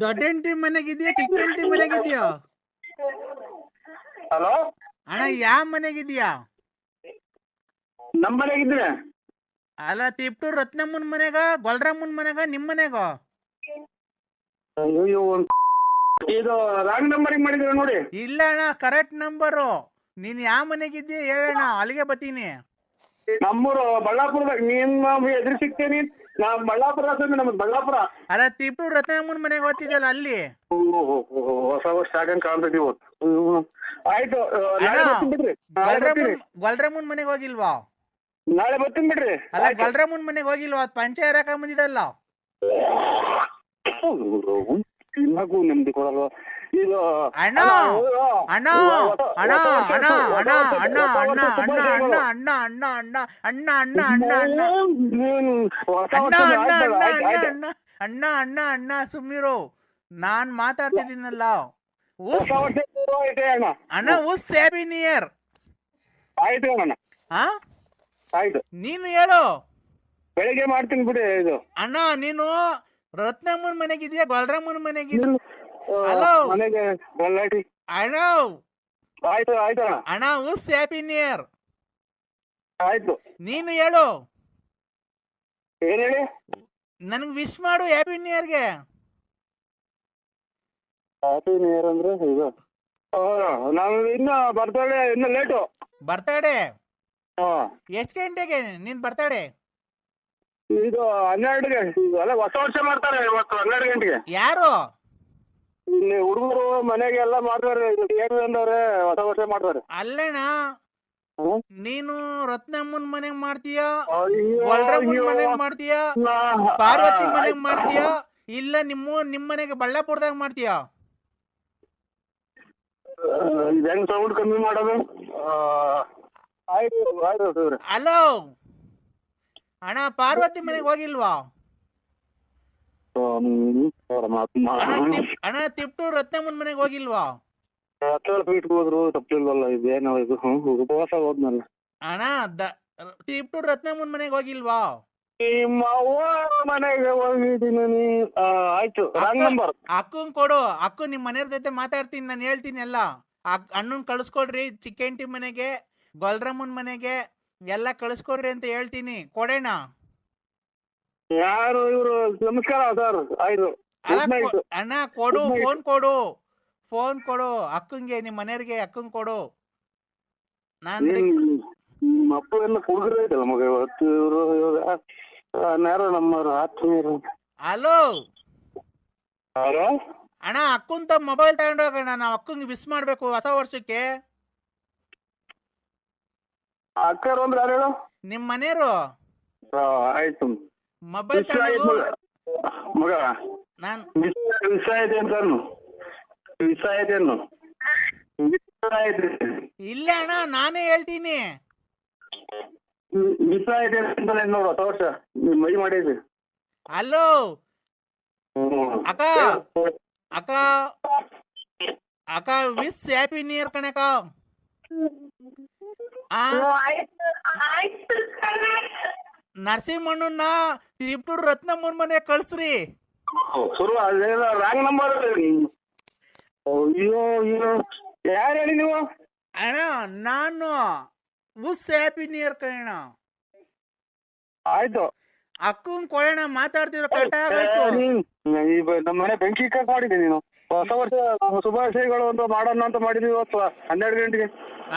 ದೊಡ್ಡ ಹೆಂಡತಿ ಮನೆಗಿದ್ಯಾ ಚಿಕ್ಕ ಹೆಂಡತಿ ಮನೆಗಿದ್ಯಾ? ಹಲೋ ಅಣ್ಣ ಯಾವ ಮನೆಗಿದ್ಯಾ? ನಮ್ಮ ಮನೆಗಿದ್ದೀನಿ. ಅಲ್ಲ ತಿಪ್ಟೂರ್ ರತ್ನಮ್ಮನ ಮನೆಗ, ಗೊಲ್ರಮ್ಮನ ಮನೆಗ, ನಿಮ್ ಮನೆಗ? ಇದು ರಾಂಗ್ ನಂಬರಿಂಗ್ ಮಾಡಿದ್ರ ನೋಡಿ. ಇಲ್ಲ ಅಣ್ಣ, ಕರೆಕ್ಟ್ ನಂಬರು. ನೀನ್ ಯಾವ ಮನೆಗಿದ್ಯಾ ಹೇಳಣ್ಣ, ಅಲ್ಲಿಗೆ ಬತ್ತೀನಿ. ನಮ್ಮೂರು ಬಳ್ಳಾಪುರದಾಗ ನೀನ್ ಎದುರು ಸಿಗ್ತೇನಿ. ನಾವ್ ಬಳ್ಳಾಪುರ ಸ್ವಾಮಿ, ನಮ್ದು ಬಳ್ಳಾಪುರ. ಅಲ್ಲ ತಿಪ್ಟೂರ್ ರತ್ನಮ್ಮನ ಮನೆಗೆ ಓದ್ತಿದ್ದಲ್ಲ ಅಲ್ಲಿ. ಹೊಸ ವರ್ಷ ಸ್ಟಾರ್ಟ್ ಕಾಣ್ತೈತಿ ಇವತ್ತು. ಆಯ್ತು, ನಾಳೆ ಬರ್ತೀನಿ ಬಿಡ್ರಿ. ಗೊಲ್ರಮ್ಮನ್ ಮನೆಗೆ ಹೋಗಿಲ್ವಾ? ನಾಳೆ ಬರ್ತೀನಿ ಬಿಡ್ರಿ. ಅಲ್ಲ ಗೊಲ್ರಮ್ಮನ್ ಮನೆಗೆ ಹೋಗಿಲ್ವಾ? ಪಂಚಾಯತ್ ಹಾಕ ಬಂದಿದ್ದಲ್ಲ. ತಿನ್ನಕು ನೆಮ್ಮದಿ ಕೊಡಲ್ವ ಇದು? ಅಣ್ಣ ಅಣ್ಣ ಅಣ್ಣ ಅಣ್ಣ ಅಣ್ಣ ಅಣ್ಣ ಅಣ್ಣ ಅಣ್ಣ ಅಣ್ಣ ಅಣ್ಣ ಅಣ್ಣ ಅಣ್ಣ ಅಣ್ಣ ಅಣ್ಣ ಅಣ್ಣ ಅಣ್ಣ ಅಣ್ಣ ಅಣ್ಣ ಸುಮ್ಮಿರು, ನಾನ್ ಮಾತಾಡ್ತಿದ್ದೀನಲ್ಲ. ಅಣ್ಣ ಉಸ್ ಹ್ಯಾಪಿ ನ್ಯೂ ಇಯರ್. ಆಯ್ತು ಅಣ್ಣ. ಹಾ ಆಯ್ತು, ನೀನು ಹೇಳು. ಬೆಳಿಗ್ಗೆ ಮಾಡ್ತೀನಿ ಬಿಡಿ. ಇದು ಅಣ್ಣ ನೀನು ರತ್ನಮ್ಮನ ಮನೆಗಿದ್ಯಾ ಗೊಲ್ರಮ್ಮನ ಮನೆಗಿದ್ಯಾ? ಹಲೋ ಮನೆಗೆ ಬಳ್ಳಾಟಿ. ಅಣ್ಣ ಆಯ್ತು ಆಯ್ತು ಅಣ್ಣ. ಅಣ್ಣ ಉಸ್ ಹ್ಯಾಪಿ ನ್ಯೂ ಇಯರ್. ಆಯ್ತು, ನೀನು ಹೇಳು. ಏನ್ ಹೇಳಿ? ನನ್ಗೆ ವಿಶ್ ಮಾಡು ಹ್ಯಾಪಿ ನ್ಯೂ ಇಯರ್ಗೆ. ಹ್ಯಾಪಿ ನ್ಯೂ ಇಯರ್ ಅಂದ್ರೆ ಇದು ನಾವು ಇನ್ನು ಬರ್ತಡೆ ಇನ್ನು ಲೇಟು. ಬರ್ತಡೆ ಎಷ್ಟ್ ಗಂಟೆಗೆ ನಿನ್ ಬರ್ತಡೆ? ಇದು 12ಗೆ. ಅಲ್ಲ ಹೊಸ ವರ್ಷ ಮಾಡ್ತಾರೆ ಇವತ್ತು 12 ಗಂಟೆಗೆ. ಯಾರು? ಇಲ್ಲಿ ಹುಡುಗರು ಮನೆಗೆ ಎಲ್ಲ ಮಾಡ್ತಾರೆ. ಏನು ಅಂದವ್ರೆ ಹೊಸ ವರ್ಷ ಮಾಡ್ತಾರೆ. ಅಲ್ಲಣ್ಣ ನೀನು ರತ್ನಮ್ಮನ್ ಮನೆಗ್ ಮಾಡ್ತೀಯಾ, ಗೊಲ್ರಮ್ಮನ್ ಮನೆಗ್ ಮಾಡ್ತೀಯಾ, ಪಾರ್ವತಿ ಮನೆಗ್ ಮಾಡ್ತೀಯಾ, ಇಲ್ಲ ನಿಮ್ ಮನೆಗೆ ಬಳ್ಳಾಪುರದಾಗ ಮಾಡ್ತೀಯಾ? ಹೆಂಗ್ ಸೌಂಡ್ ಕಮ್ಮಿ ಮಾಡೋದು? ಆಯ್ತು ಆಯ್ತು. ಹಲೋ ಅಣ್ಣ ಪಾರ್ವತಿ ಮನೆಗೆ ಹೋಗಿಲ್ವಾ? ಅಣ್ಣ ತಿಪ್ಟೂರ್ ರತ್ನಮ್ಮನ್ ಮನೆಗೆ ಹೋಗಿಲ್ವಾ? ಫೀಟ್ ಹೋದ್ರು ತಪ್ಪಿಲ್ವಲ್ಲ. ಇದೇನೋ ಇದು ಉಪವಾಸ ಹೋದ್ನಲ್ಲ. ಅಣ್ಣ ತಿಪ್ಟೂರ್ ರತ್ನಮ್ಮನ್ ಮನೆಗೆ ಹೋಗಿಲ್ವಾ? ನಿಮ್ಮ ಅವ್ವ ಮನೆಗೆ ಹೋಗಿದ್ದೀನಿ. ಆಯ್ತು, ರಾಂಗ್ ನಂಬರ್. ಅಕ್ಕಂಗ್ ಕೊಡು. ಅಕ್ಕು ನಿಮ್ ಮನೆಯವ್ರ ಜೊತೆ ಮಾತಾಡ್ತೀನಿ, ನಾನು ಹೇಳ್ತೀನಿ ಎಲ್ಲ. ಅಣ್ಣನ್ ಕಳ್ಸ್ಕೊಡ್ರಿ ಚಿಕ್ಕಂಟಿ ಮನೆಗೆ, ಗೊಲ್ರಮ್ಮನ್ ಮನೆಗೆ ಎಲ್ಲ ಕಳ್ಸ್ಕೊಡ್ರಿ ಅಂತ ಹೇಳ್ತೀನಿ. ಕೊಡೋಣ. ಯಾರು ಇವ್ರು? ನಮಸ್ಕಾರ ಸರ್. ಆಯ್ತು ಅಣ್ಣ ಕೊಡು, ಫೋನ್ ಕೊಡು, ಫೋನ್ ಕೊಡು ಅಕ್ಕಂಗೆ, ನಿಮ್ ಮನೆಯವ್ರಿಗೆ ಅಕ್ಕಂಗ್ ಕೊಡು. ನಿಮ್ಮ ಅಪ್ಪ ಎಲ್ಲ ಹುಡುಗರು ಐತಲ್ಲ ಮಗ ಇವತ್ತು. ಇವರು ಯಾರು ನಮ್ಮವ್ರು ಆತ್ಮೀಯರು. ಹಲೋ ಯಾರು? ಅಣ್ಣ ಅಕ್ಕಂತ ಮೊಬೈಲ್ ತಗೊಂಡೋಗೋಣ, ನಾವ್ ಅಕ್ಕಂಗೆ ವಿಶ್ ಮಾಡ್ಬೇಕು ಹೊಸ ವರ್ಷಕ್ಕೆ. ಅಕ್ಕರು ಅಂದ್ರೆ ಯಾರು ಹೇಳು? ನಿಮ್ ಮನೆಯವರು. ಆಯ್ತು, ಮೊಬೈಲ್ ಮಗ ನಾನ್ ವಿಷ ಐತೆ ಅಂತ ವಿಷ ಐತೆ ಅನ್ನು. ಇಲ್ಲ ಅಣ್ಣ ನಾನೇ ಹೇಳ್ತೀನಿ. ವಿಷ ಐತೆ ಅಂತ ನೋಡು ಹೊಸ ವರ್ಷ ಮೈ ಮಾಡಿದ್ವಿ. ಹಲೋ ಅಕ್ಕ ಅಕ್ಕ ಅಕ್ಕ ವಿಶ್ ಹ್ಯಾಪಿ ನ್ಯೂ ಇಯರ್ ಕಣಕ್ಕ. ನರಸಿಂಹಣ್ಣನ ತಿಪ್ಟೂರ್ ರತ್ನಮ್ಮನ ಮನೆ ಕಳ್ಸ್ರಿ. ಶುರು ಅದೇನೋ ರಾಂಗ್ ನಂಬರ್. ಅಯ್ಯೋ ಅಯ್ಯೋ, ಯಾರು ಹೇಳಿ ನೀವು? ಅಣ್ಣ ನಾನು ವಿಶ್ ಹ್ಯಾಪಿ ನ್ಯೂ ಇಯರ್ ಕಣ. ಆಯ್ತು, ಅಕ್ಕಂಗ್ ಕೊಡೋಣ, ಮಾತಾಡ್ತಿರೋ ಕರೆಕ್ಟ್ ಆಗೋಯ್ತು. ನಮ್ಮ ಮನೆ ಬೆಂಕಿ ಕಟ್ ಮಾಡಿದ್ದೆ ನೀನು. ಹೊಸ ವರ್ಷ ಶುಭಾಶಯಗಳು ಅಂತ ಮಾಡೋಣ ಅಂತ ಮಾಡಿದ್ವಿ ಇವತ್ತು 12 ಗಂಟೆಗೆ.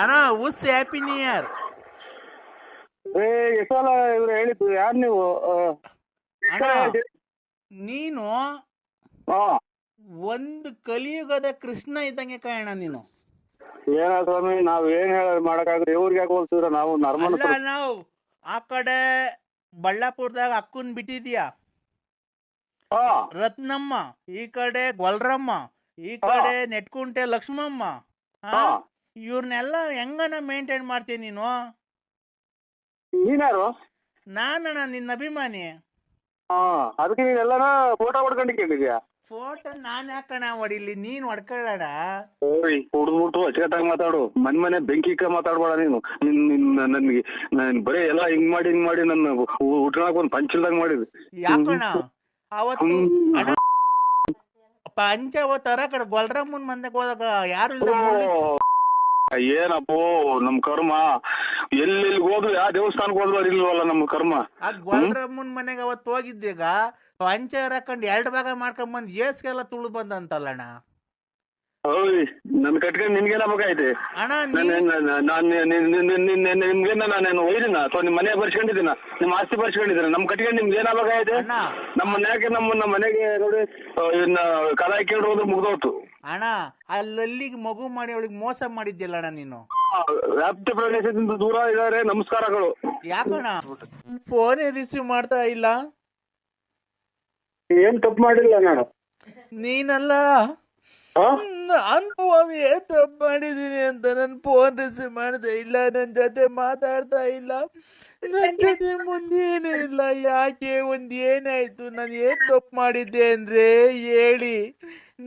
ಅಣ್ಣ ವಿಶ್ ಹ್ಯಾಪಿ ನ್ಯೂ ಇಯರ್. ಎಷ್ಟು ಸಲ ಇವ್ರು ಹೇಳಿದ್ದು? ಯಾರು ನೀವು? ನೀನು ಒಂದು ಕಲಿಯುಗದ ಕೃಷ್ಣ ಇದ್ದಂಗೆ ಕಾರಣ ನೀನು. ಏನ ಸ್ವಾಮಿ, ನಾವ್ ಏನ್ ಮಾಡಕ್ಕಾಗ್ರೆ ಇವ್ರಿಗೆ ಯಾಕೆ ಹೋಗ್ತಿದ್ರ? ನಾವು ನರ್ಮಲ್. ನಾವು ಆ ಕಡೆ ಬಳ್ಳಾಪುರದಾಗ ಅಕ್ಕನ್ ಬಿಟ್ಟಿದ್ಯಾ ರತ್ನಮ್ಮ, ಈ ಕಡೆ ಗೊಲ್ರಮ್ಮ, ಈ ಕಡೆ ನೆಟ್ಕುಂಟೆ ಲಕ್ಷ್ಮಮ್ಮ. ಇವ್ರನ್ನೆಲ್ಲ ಹೆಂಗನ ಮೇಂಟೈನ್ ಮಾಡ್ತೀನಿ ನೀನು? ನೀನ್ಯಾರು? ನಾನಣ್ಣ ನಿನ್ನ ಅಭಿಮಾನಿ. ಅದಕ್ಕೆ ನೀನೆಲ್ಲನ ಫೋಟೋ ಹೊಡ್ಕೊಂಡಿದ್ಯಾ? ಫೋಟೋ ನಾನ್ ಯಾಕಣ ಹೊಡಿಲಿ, ನೀನ್ ಹೊಡ್ಕೊಳ್ಳೋಣ. ಹುಡ್ಬಿಟ್ಟು ಅಚ್ಚುಕಟ್ಟಾಗಿ ಮಾತಾಡು. ಮನೆ ಬೆಂಕಿ ಮಾತಾಡ್ಬೇಡ ನೀನು. ನನ್ಗೆ ಬರೀ ಎಲ್ಲ ಹಿಂಗ್ ಮಾಡಿ ನನ್ನ ಉಟ್ಕೊಳಕ್ ಒಂದ್ ಪಂಚಲ್ದಾಗ ಮಾಡಿದ್ವಿ. ಯಾಕಣ ಅವತ್ತು ಪಂಚ ತರ ಕಡೆ ಗೊಲ್ರಮ್ಮನ್ ಮಂದಕ್ಕೆ ಹೋದಾಗ ಯಾರು ಏನಪ್ಪೋ ನಮ್ ಕರ್ಮ. ಎಲ್ಲೆಲ್ಲಿ ಹೋದ್ರು ಯಾವ ದೇವಸ್ಥಾನಕ್ಕೆ ಹೋದ್ರು ಇಲ್ವಲ್ಲ ನಮ್ ಕರ್ಮ. ಆ ಗೊಲ್ರಮ್ಮನ್ ಮನೆಗೆ ಅವತ್ತು ಹೋಗಿದ್ದೀಗ ಪಂಚ ಹಾಕೊಂಡ್ 2 ಭಾಗ ಮಾಡ್ಕೊಂಡ್ ಬಂದ್ ಏಸ್ಗೆಲ್ಲ ತುಳು ಬಂದಂತಲ್ಲಣ್ಣ. ಓಯ್ ನನ್ ಕಟ್ಕೊಂಡು ನಿನ್ಗೇನಾಗೈತೆ ಅಣ್ಣ ನಿಮ್ಗೇನ ನಾನು ಒಯ್ದಿನ ಅಥವಾ ನಿಮ್ ಮನೆ ಬರ್ಸ್ಕೊಂಡಿದ್ದೀನ ನಿಮ್ ಆಸ್ತಿ ಬರ್ಸ್ಕೊಂಡಿದ್ದೀನ ನಮ್ ಕಟ್ಕೊಂಡು ನಿಮ್ಗೆ ಏನಾಗೈತೆ ನಮ್ಮ ಮನ್ಯಾಗೆ ನಮ್ಮ ಮನೆಗೆ ನೋಡಿ ಇನ್ನ ಕಲ ಹಾಕೊಂಡು ಹೋದ್ರೆ ಮುಗ್ದೋತು ಅಣ್ಣ ಅಲ್ಲಿಗೆ ಮಗು ಮಾಡಿ ಅವಳಿಗೆ ಮೋಸ ಮಾಡಿದ್ಯಲ್ಲ ಅಣ್ಣ ನೀನು. ವ್ಯಾಪ್ತಿ ಪ್ರದೇಶದಿಂದ ದೂರ ಇದಾರೆ. ನಮಸ್ಕಾರಗಳು. ಯಾಕಣ್ಣ ಫೋನೇ ರಿಸೀವ್ ಮಾಡ್ತಾ ಇಲ್ಲ? ಏನ್ ತಪ್ಪು ಮಾಡಿಲ್ಲ ನಾನು. ನೀನಲ್ಲ ನಾನು ಏನ್ ತಪ್ಪು ಮಾಡಿದೀನಿ ಅಂತ ನನ್ ಫೋನ್ ರಿಸೀವ್ ಮಾಡ್ತಾ ಇಲ್ಲ, ನನ್ ಜೊತೆ ಮಾತಾಡ್ತಾ ಇಲ್ಲ, ನನ್ ಜೊತೆ ಮುಂದೇನೇ ಇಲ್ಲ. ಯಾಕೆ ಏನಾಯ್ತು? ನಾನು ಏನ್ ತಪ್ಪು ಮಾಡಿದ್ದೆ ಅಂದ್ರೆ ಹೇಳಿ,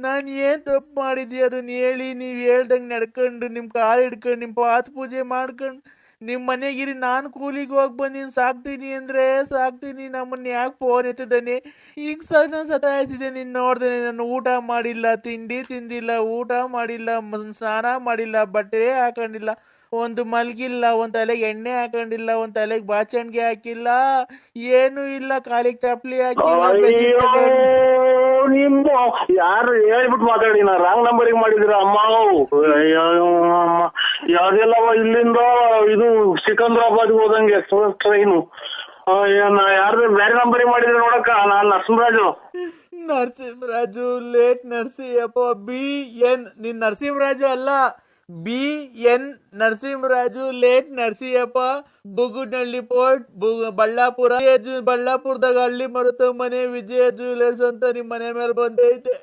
ನಾನು ಏನ್ ತಪ್ಪು ಮಾಡಿದ್ದೆ ಅದನ್ನ ಹೇಳಿ. ನೀವ್ ಹೇಳ್ದಂಗ್ ನಡ್ಕೊಂಡು ನಿಮ್ ಕಾಲು ಹಿಡ್ಕೊಂಡು ನಿಮ್ ಪಾತ್ ಪೂಜೆ ಮಾಡ್ಕೊಂಡು ನಿಮ್ ಮನೆಗಿರಿ ನಾನು ಕೂಲಿಗೆ ಹೋಗಿ ಬಂದಿನಿ ಸಾಕ್ತೀನಿ ಅಂದ್ರೆ ಸಾಕ್ತೀನಿ. ನಮ್ಮನ್ನ ಯಾಕೆ ಫೋನ್ ಎತ್ತಿದ್ದಾನೆ? ಈಗ ನಾನು ಸತಾಯಿಸಿದೆ. ನೀನ್ ನೋಡ್ದೇನೆ ನಾನು ಊಟ ಮಾಡಿಲ್ಲ, ತಿಂಡಿ ತಿಂದಿಲ್ಲ, ಊಟ ಮಾಡಿಲ್ಲ, ಸ್ನಾನ ಮಾಡಿಲ್ಲ, ಬಟ್ಟೆ ಹಾಕೊಂಡಿಲ್ಲ, ಒಂದು ಮಲ್ಗಿಲ್ಲ, ಒಂದ್ ತಲೆಗೆ ಎಣ್ಣೆ ಹಾಕೊಂಡಿಲ್ಲ, ಒಂದ್ ತಲೆಗೆ ಬಾಚಣಿಗೆ ಹಾಕಿಲ್ಲ, ಏನು ಇಲ್ಲ, ಕಾಲಿಗೆ ಚಪ್ಪಲಿ ಹಾಕಿಲ್ಲ. ನಿಮ್ಮ ಯಾರು ಹೇಳ್ಬಿಟ್ಟು ಮಾತಾಡಿ ನಾ ರಾಂಗ್ ನಂಬರಿಗೆ ಮಾಡಿದಿರ ಅಮ್ಮ. ಯಾವ್ದೆಲ್ಲ ಇಲ್ಲಿಂದ ಇದು ಸಿಕಂದ್ರಾಬಾದ್ಗೆ ಹೋದಂಗೆ ಎಕ್ಸ್ಪ್ರೆಸ್ ಟ್ರೈನು ಯಾರ್ದು ಬೇರೆ ನಂಬರಿಗೆ ಮಾಡಿದ್ರೆ ನೋಡಕ್ಕ. ನಾನ್ ನರಸಿಂಹರಾಜು ಲೇಟ್ ನರಸಿಂಹಪ್ಪ BN. ನೀನ್ ನರಸಿಂಹರಾಜು ಅಲ್ಲ, BN Narasimharaju late Narasimhappa, Bugudanahalli post, Ballapura. ಬಳ್ಳಾಪುರದಾಗ ಹಳ್ಳಿ ಮರುತ ಮನೆ ವಿಜಯ ಜ್ಯುವೆಲರ್ಸ್ ಅಂತ ನಿಮ್ ಮನೆ ಮೇಲೆ ಬಂದೈತೆ.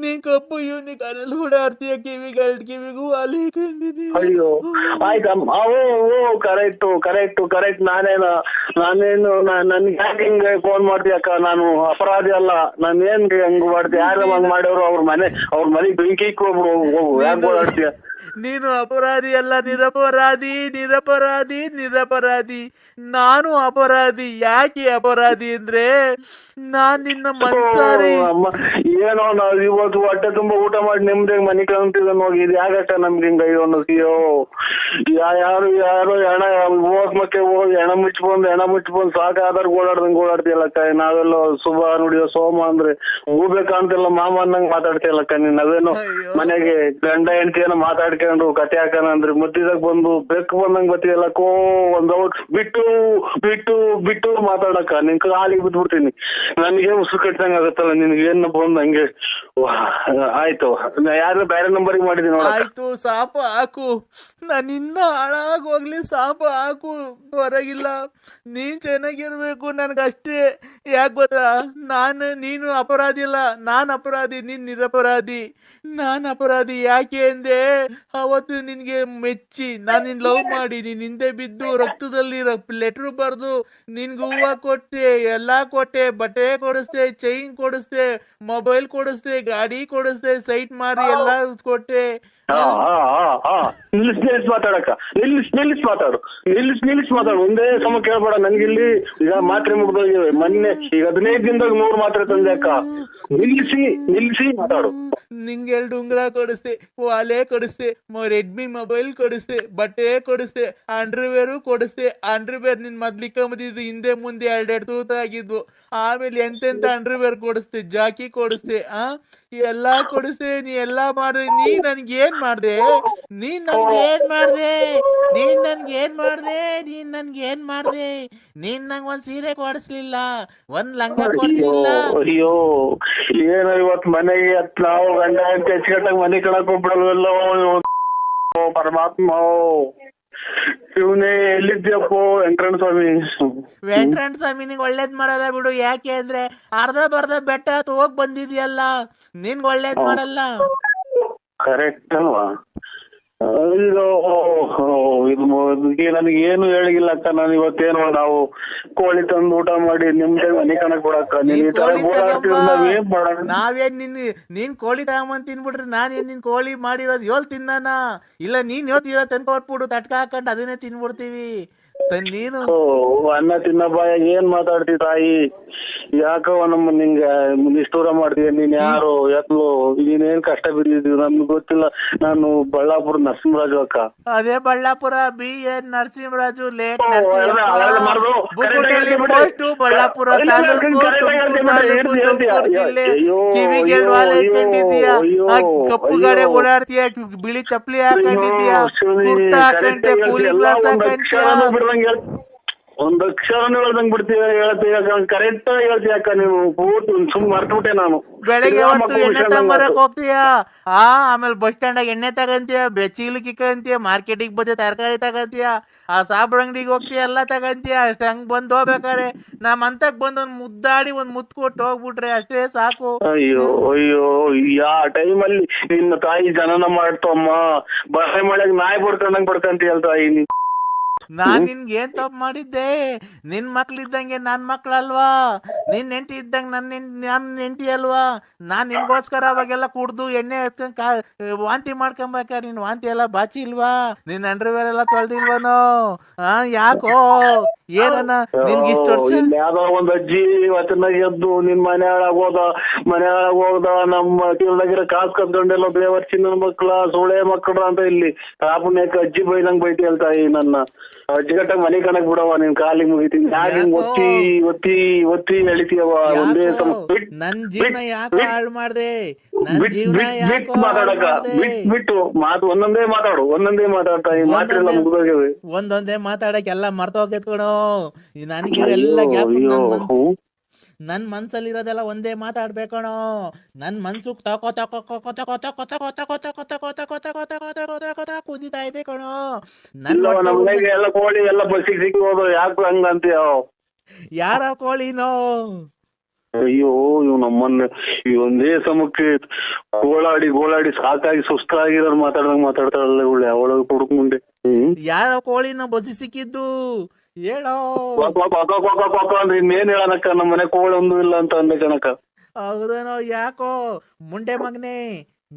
ನೀ ಕಪ್ಪು ಯೂನಿಕ್ ಅನಲ್ಲಿ ಕೂಡ ಆಡ್ತೀಯ, ಕಿವಿಗೂ ಅಲ್ಲಿ ಕಂಡಿದೀನಿ. ಅಯ್ಯೋ ಆಯ್ತಮ್ಮ. ಕರೆಕ್ಟ್. ನಾನೇನು ನನ್ಗೆ ಯಾಕೆ ಹಿಂಗೆ ಫೋನ್ ಮಾಡ್ತೀಯಕ್ಕ? ನಾನು ಅಪರಾಧಿ ಅಲ್ಲ. ನಾನು ಏನ್ ಹಂಗ್ ಮಾಡ್ತೀಯ? ಯಾರು ಹಂಗ್ ಮಾಡೋರು ಅವ್ರ ಮನೆಗೆ ಬೆಂಕಿ ಇಕ್ಕೋಬ್ರು. ಯಾಕೆ ಓಡಾಡ್ತೀಯ? ನೀನು ಅಪರಾಧಿ ಅಲ್ಲ, ನಿರಪರಾಧಿ. ನಾನು ಅಪರಾಧಿ. ಯಾಕೆ ಅಪರಾಧಿ ಅಂದ್ರೆ ನಾನ್ ನಿನ್ನ ಮನ್ಸಾರಿ ಏನೋ ನಾವ್ ಇವತ್ತು ಹೊಟ್ಟೆ ತುಂಬಾ ಊಟ ಮಾಡಿ ನಿಮ್ದಾಗ ಮನೆ ಕಾಣ್ತಿದ್ದ ಹೋಗಿ ಇದು ಯಾಕಕ್ಕ ನಮ್ಗೆ ಹಿಂಗ ಅನ್ನೋದು. ಯಾರು ಹೆಣ ಹೋಗ್ಮಕ್ಕೆ ಹೋಗಿ ಹೆಣ ಮುಚ್ಚಿಬಂದು ಸಾಕಾದ್ರ ಓಡಾಡ್ತೀಯಲ್ಲಕ್ಕ. ನಾವೆಲ್ಲ ಶುಭ ನುಡಿಯೋ ಸೋಮ ಅಂದ್ರೆ ಹೂಬೆ ಕಾಣ್ತಿಲ್ಲ ಮಾಮ ಅನ್ನಂಗ್ ಮಾತಾಡ್ತೀಯಲ್ಲಕ್ಕ. ನೀನ್ ನಾವೇನು ಮನೆಗೆ ಗಂಡ ಹೆಂಡತಿ ಏನೋ ಮಾತಾಡ್ಕೊಂಡು ಕತೆ ಹಾಕಣ ಅಂದ್ರೆ ಮುದ್ದಿದಾಗ ಬಂದು ಬೆಕ್ಕು ಬಂದಂಗ್ ಬತ್ತೀಯಲ್ಲ. ಒಂದ್ ಬಿಟ್ಟು ಮಾತಾಡಕ್ಕ. ನಿನ್ ಕಾಲಿಗೆ ಬಿದ್ಬಿಡ್ತೀನಿ. ನನಗೆ ಉಸಿರು ಕಟ್ಟಂಗ ಆಗತ್ತಲ್ಲ ನಿನ್ಗೆ. ಏನ್ ಬಂದ್ ಹಂಗೆ ಆಯ್ತು. ಯಾರು ಬೇರೆ ನಂಬರಿಗೆ ಮಾಡಿದೀನಿ ನೋಡ. ಆಯ್ತು, ಸಾಪ ಹಾಕು. ನಾನು ಇನ್ನ ಹಾಳಾಗ್ ಹೋಗ್ಲಿ, ಸಾಪ ಹಾಕು, ಹೊರಗಿಲ್ಲ. ನೀನ್ ಚೆನ್ನಾಗಿರ್ಬೇಕು ನನ್ಗಷ್ಟೇ. ಯಾಕೆ ಗೊತ್ತಾ? ನೀನು ಅಪರಾಧಿ ಅಲ್ಲ, ನಾನ್ ಅಪರಾಧಿ, ನೀನ್ ನಿರಪರಾಧಿ. ನಾನ್ ಅಪರಾಧಿ ಯಾಕೆ ಅಂದೆ? ಅವತ್ತು ನಿನ್ಗೆ ಮೆಚ್ಚಿ ನಾನು ನಿನ್ ಲವ್ ಮಾಡಿ ನೀನ್ ಹಿಂದೆ ಬಿದ್ದು ರಕ್ತದಲ್ಲಿ ಲೆಟ್ರು ಬರ್ದು ನಿನ್ಗೆ ಹೂವ ಕೊಟ್ಟೆ, ಎಲ್ಲಾ ಕೊಟ್ಟೆ, ಬಟ್ಟೆ ಕೊಡಿಸ್ದೆ, ಚೈನ್ ಕೊಡಿಸ್ದೆ, ಮೊಬೈಲ್ ಕೊಡಿಸ್ದೆ, ಗಾಡಿ ಕೊಡಿಸ್ದೆ, ಸೈಟ್ ಮಾರಿ ಎಲ್ಲಾ ಕೊಟ್ಟೆ. ನಿಲ್ಲಿಸ್ ಮಾತಾಡಕ್ಕ. ನಿಲ್ಲಿಸ್ ಮಾತಾಡು. ಒಂದೇ ಸಮ ಕೇಳ್ಬೇಡ. ನನ್ಗಿಲ್ಲಿ ಈಗ ಮಾತ್ರೆ ಮುಗ್ದೋಗಿವೆ. ಮೊನ್ನೆ ಈಗ 15 ದಿನದಾಗ 100 ಮಾತ್ರೆ ತಂದೆ ಅಕ್ಕ. ನಿಲ್ಲಿಸಿ ಮಾತಾಡು. ನಿಂಗೆ 2 ಉಂಗ್ರ ಕೊಡಿಸ್ದೆ, ವಾಲೆ ಕೊಡಿಸ್ದೆ, ರೆಡ್ಮಿ ಮೊಬೈಲ್ ಕೊಡಿಸ್ದೆ, ಬಟ್ಟೆ ಕೊಡಿಸ್ದೆ, ಅಂಡರ್ವೇರು ಕೊಡಿಸ್ದೆ. ಅಂಡರ್ವೇರ್ ನಿನ್ ಮೊದ್ಲಿಕ್ಕಂಬದಿದ್ದು ಹಿಂದೆ ಮುಂದೆ 2 ತೂತ ಆಗಿದ್ವು. ಆಮೇಲೆ ಎಂತೆಂತ ಅಂಡರ್ವೇರ್ ಕೊಡಿಸ್ದೆ, ಜಾಕಿ ಕೊಡಿಸ್ದೆ, ಎಲ್ಲಾ ಕೊಡಿಸ್ದೆ. ನೀ ಎಲ್ಲಾ ಮಾಡ್ದೆ. ನೀನ್ ನನ್ಗೆ ಏನ್ ಮಾಡ್ದೆ? ನೀನ್ ನಂಗ್ ಒಂದ್ ಸೀರೆ ಕೊಡಿಸ್ಲಿಲ್ಲ, ಒಂದ್ ಲಂಗ ಕೊಡಿಸ್ಲಿಲ್ಲ. ಅಯ್ಯೋ ಏನೋ ಇವತ್ ಮನೆಗೆ ನಾವು ಗಂಡ ಹೆಚ್ಚುಕಟ್ಟಾಗ ಮನೆ ಕಳಕ್ ಹೋಗ್ಬಿಡಲ್ವಲ್ಲೋ ಪರಮಾತ್ಮ. ಇವನೇ ಎಲ್ಲಿದ್ಯಪ್ಪೋ ವೆಂಕಟರಮಣ ಸ್ವಾಮಿನಿಗೆ ಒಳ್ಳೇದ್ ಮಾಡಲ್ಲ ಬಿಡು. ಯಾಕೆ ಅಂದ್ರೆ ಅರ್ಧ ಬರ್ಧ ಬೆಟ್ಟ ಹೋಗ್ ಬಂದಿದ್ಯಲ್ಲ, ನಿನ್ಗೆ ಒಳ್ಳೇದ್ ಮಾಡಲ್ಲ. ಕರೆಕ್ಟ್ ಅಲ್ವಾ? ಇದು ನನಗೆ ಏನು ಹೇಳಿಲ್ಲ ಅಕ್ಕ. ನಾನು ಇವತ್ತೇನು ನಾವು ಕೋಳಿ ತಂದು ಊಟ ಮಾಡಿ ನಿಮ್ದೆ ಮನೆ ಕಣಕ್ ಕೊಡಕ್ಕ. ನಾವೇನ್ ನೀನ್ ಕೋಳಿ ತಗೊಂಬಂದ್ ತಿನ್ಬಿಟ್ರಿ ನಾನೇನ್ ನಿನ್ ಕೋಳಿ ಮಾಡಿರೋದು ತಿನ್ನಾನ? ಇಲ್ಲ ನೀನ್ ತಂದ್ಕೊಟ್ಬಿಡು ತಟ್ಕ ಹಾಕೊಂಡು ಅದನ್ನೇ ತಿನ್ಬಿಡ್ತೀವಿ. ನೀನು ಅನ್ನ ತಿನ್ನ ಬಾಯಾಗ ಏನ್ ಮಾತಾಡ್ತಿ ತಾಯಿ? ಯಾಕವ ನಮ್ಮ ನಿಂಗ ನಿಷ್ಠೂರ ಮಾಡ್ತೀಯ? ನೀನ್ ಯಾರು ಎತ್ಲು? ನೀನೇನ್ ಕಷ್ಟ ಬಿದ್ದಿದ್ದೀವಿ ನಮ್ಗೆ ಗೊತ್ತಿಲ್ಲ. ನಾನು ಬಳ್ಳಾಪುರ ನರಸಿಂಹರಾಜು ಅಕ್ಕ. ಅದೇ ಬಳ್ಳಾಪುರ BN ನರಸಿಂಹರಾಜು ಲೇಟ್ ಬಳ್ಳಾಪುರ ತಾಲೂಕು ಜಿಲ್ಲೆ. ಕಿವಿಗೆ ಕಂಡಿದ್ಯಾ? ಕಪ್ಪು ಗಾಡಿ ಓಡಾಡ್ತೀಯ, ಬಿಳಿ ಚಪ್ಪಲಿ ಹಾಕೊಂಡಿದ್ಯಾ, ಕುರ್ತಾ ಹಾಕೊಂಡೆ, ಕೂಲಿ ಗ್ಲಾಸ್ ಹಾಕೊಂಡ್ಯಾ. ಒಂದ್ ಅಕ್ಷರನೂ ಹೇಳ್ದಂಗ್ ಬಿಡ್ತೀವಿ, ಹೇಳ್ತೀವಿ ಕರೆಕ್ಟ್ ಆಗಿ ಹೇಳ್ತೀವಿ ಅಕ್ಕ. ನೀವು ಪೂರ್ತಿ ಸುಮ್ ಮರ್ತ್ಬಿಟ್ಟೆ ನಾನು. ಬೆಳಗ್ಗೆ ಹೊತ್ತು ಎಣ್ಣೆ ತಗೊಂಬರಕ್ ಹೋಗ್ತೀಯ, ಆಮೇಲೆ ಬಸ್ ಸ್ಟ್ಯಾಂಡ್ ಆಗ ಎಣ್ಣೆ ತಗಂತೀಯ, ಚೀಲಕ್ ಇಕ್ಕಂತೀಯ, ಮಾರ್ಕೆಟಿಗೆ ಬಂದು ತರಕಾರಿ ತಗಂತೀಯ, ಆ ಸಾಬ್ರ ಅಂಗಡಿಗೆ ಹೋಗ್ತೀಯ, ಎಲ್ಲ ತಗಂತೀಯ. ಅಷ್ಟ ಹಂಗ್ ಬಂದ್ ಹೋಗ್ಬೇಕಾರೆ ನಮ್ ಅಂತಕ್ ಬಂದ್ ಒಂದ್ ಮುದ್ದಾಡಿ ಒಂದ್ ಮುತ್ ಕೊಟ್ಟು ಹೋಗ್ಬಿಟ್ರೆ ಅಷ್ಟೇ ಸಾಕು. ಅಯ್ಯೋ ಅಯ್ಯೋ, ಯಾ ಟೈಮಲ್ಲಿ ನಿನ್ನ ತಾಯಿ ಜನನ ಮಾಡ್ತಮ್ಮ, ಬರೆ ಮಳೆಗ್ ನಾಯಿ ಬಡ್ಕಂತೀಯಲ್ ತಾಯಿ. ನಾನ್ ನಿನ್ಗೆ ಏನ್ ತಪ್ಪು ಮಾಡಿದ್ದೆ? ನಿನ್ ಮಕ್ಳಿದ್ದಂಗೆ ನನ್ ಮಕ್ಳಲ್ವಾ? ನಿನ್ ಹೆಂಡತಿ ಇದ್ದಂಗೆ ನನ್ ಹೆಂಡತಿ ಅಲ್ವಾ? ನಾನ್ ನಿನ್ಗೋಸ್ಕರ ಅವಾಗೆಲ್ಲ ಕುಡ್ದು ಎಣ್ಣೆ ಎತ್ಕೊಂಡ್ ವಾಂತಿ ಮಾಡ್ಕೊಂಬೇಕ. ನಿನ್ ವಾಂತಿ ಎಲ್ಲ ಬಾಚಿ ಇಲ್ವಾ? ನಿನ್ ಅಂಡರ್ವೇರ್ ಎಲ್ಲ ತೊಳ್ದಿಲ್ವನೋ? ಯಾಕೋ ಏನನ್ನ ನಿನ್ಗೆ ಇಷ್ಟ ವರ್ಷ? ಯಾವ್ದೋ ಒಂದ್ ಅಜ್ಜಿ ಇವತ್ತಿನಾಗ ಎದ್ದು ನಿನ್ ಮನೆ ಹಾಳಾಗೋದ ನಮ್ಮ ಕಿಲ್ದಾಗಿರೋ ಕಾಸ್ ಕದ್ಕೊಂಡೆಲ್ಲ ಬೇವರ್ ಚಿನ್ನ ಮಕ್ಳ ಸೋಳೆ ಮಕ್ಕಳು ಅಂತ ಇಲ್ಲಿ ಕಾಪುಣ್ಯಕ್ಕೆ ಅಜ್ಜಿ ಬೈದಂಗ್ ಬೈತಿ ಹೇಳ್ತಾಯಿ. ನನ್ನ ಅಜ್ಜಿಗಟ್ಟಾಗ ಮನೆ ಕಣಕ್ ಬಿಡವ, ನಿನ್ ಕಾಲಿಗೆ ಮುಗಿತೀನಿ. ಯಾಕೆ ಒತ್ತಿ ಒತ್ತಿ ಒತ್ತಿ ಎಳಿತೀಯವ ಒಂದೇ ಸಮ? ನನ್ ಜೀವನ ಯಾಕೆ ಹಾಳು ಮಾಡ್ದೆ? ಮಾತಾಡಕ ಬಿಟ್ಟು ಮಾತು ಒಂದೊಂದೇ ಮಾತಾಡ್ತಾ ಈ ಮಾತ್ರೆಲ್ಲ ಮುಗಿದೋಗ್ಯವೆ. ಒಂದೊಂದೇ ಮಾತಾಡಕ್ ಎಲ್ಲ ಮರ್ತೋಗ್ಯತ್ ಕಣೋ. ನನಗೆ ಎಲ್ಲ ಗ್ಯಾಪ್. ನನ್ ಮನ್ಸಲ್ಲಿರೋದೆಲ್ಲ ಒಂದೇ ಮಾತಾಡ್ಬೇಕಣೋ. ನನ್ ಮನ್ಸು ತಕೋ ತಕೋ ತಕೋ ತಕೋ ತಕೋ ತಕೋ ತಕೋ ತಕೋ ತಕೋ ತಕೋ ತಕೋ ತಕೋ ತಕೋ ತಕೋ ಕುದಿತಾ ಇದೆ ಕಣೋ. ಎಲ್ಲ ಕೋಳಿ ಎಲ್ಲ ಬಸ್ಸಿಗೆ ಸಿಕ್ಕೋದು, ಯಾಕೆ ಹಂಗಂತೀಯ? ಯಾರ ಕೋಳಿನೋ? ಅಯ್ಯೋ ಇವ್ ನಮ್ಮನ್ನ ಈ ಒಂದೇ ಸಮಕ್ಕೆ ಗೋಳಾಡಿ ಸಾಕಾಗಿ ಸುಸ್ತಾಗಿರೋರು ಮಾತಾಡ್ತಾಳಲ್ಲ ಇವಳು. ಅವಳಗ ಕೊಡುಕ್ ಮುಂದೆ ಯಾರ ಕೋಳಿನೋ ಬಸ್ಸಿ ಸಿಕ್ಕಿದ್ದು ಹೇಳೋ. ಅಂದ್ರೆ ಇನ್ನೇನ್ ಹೇಳನಕ್ಕ, ನಮ್ಮ ಮನೆ ಕೋಳಿ ಒಂದು ಇಲ್ಲ ಅಂತ ಅಂದೆ ಕಣಕ್ಕ. ಹೌದನೋ? ಯಾಕೋ ಮುಂಡೆ ಮಗನೆ,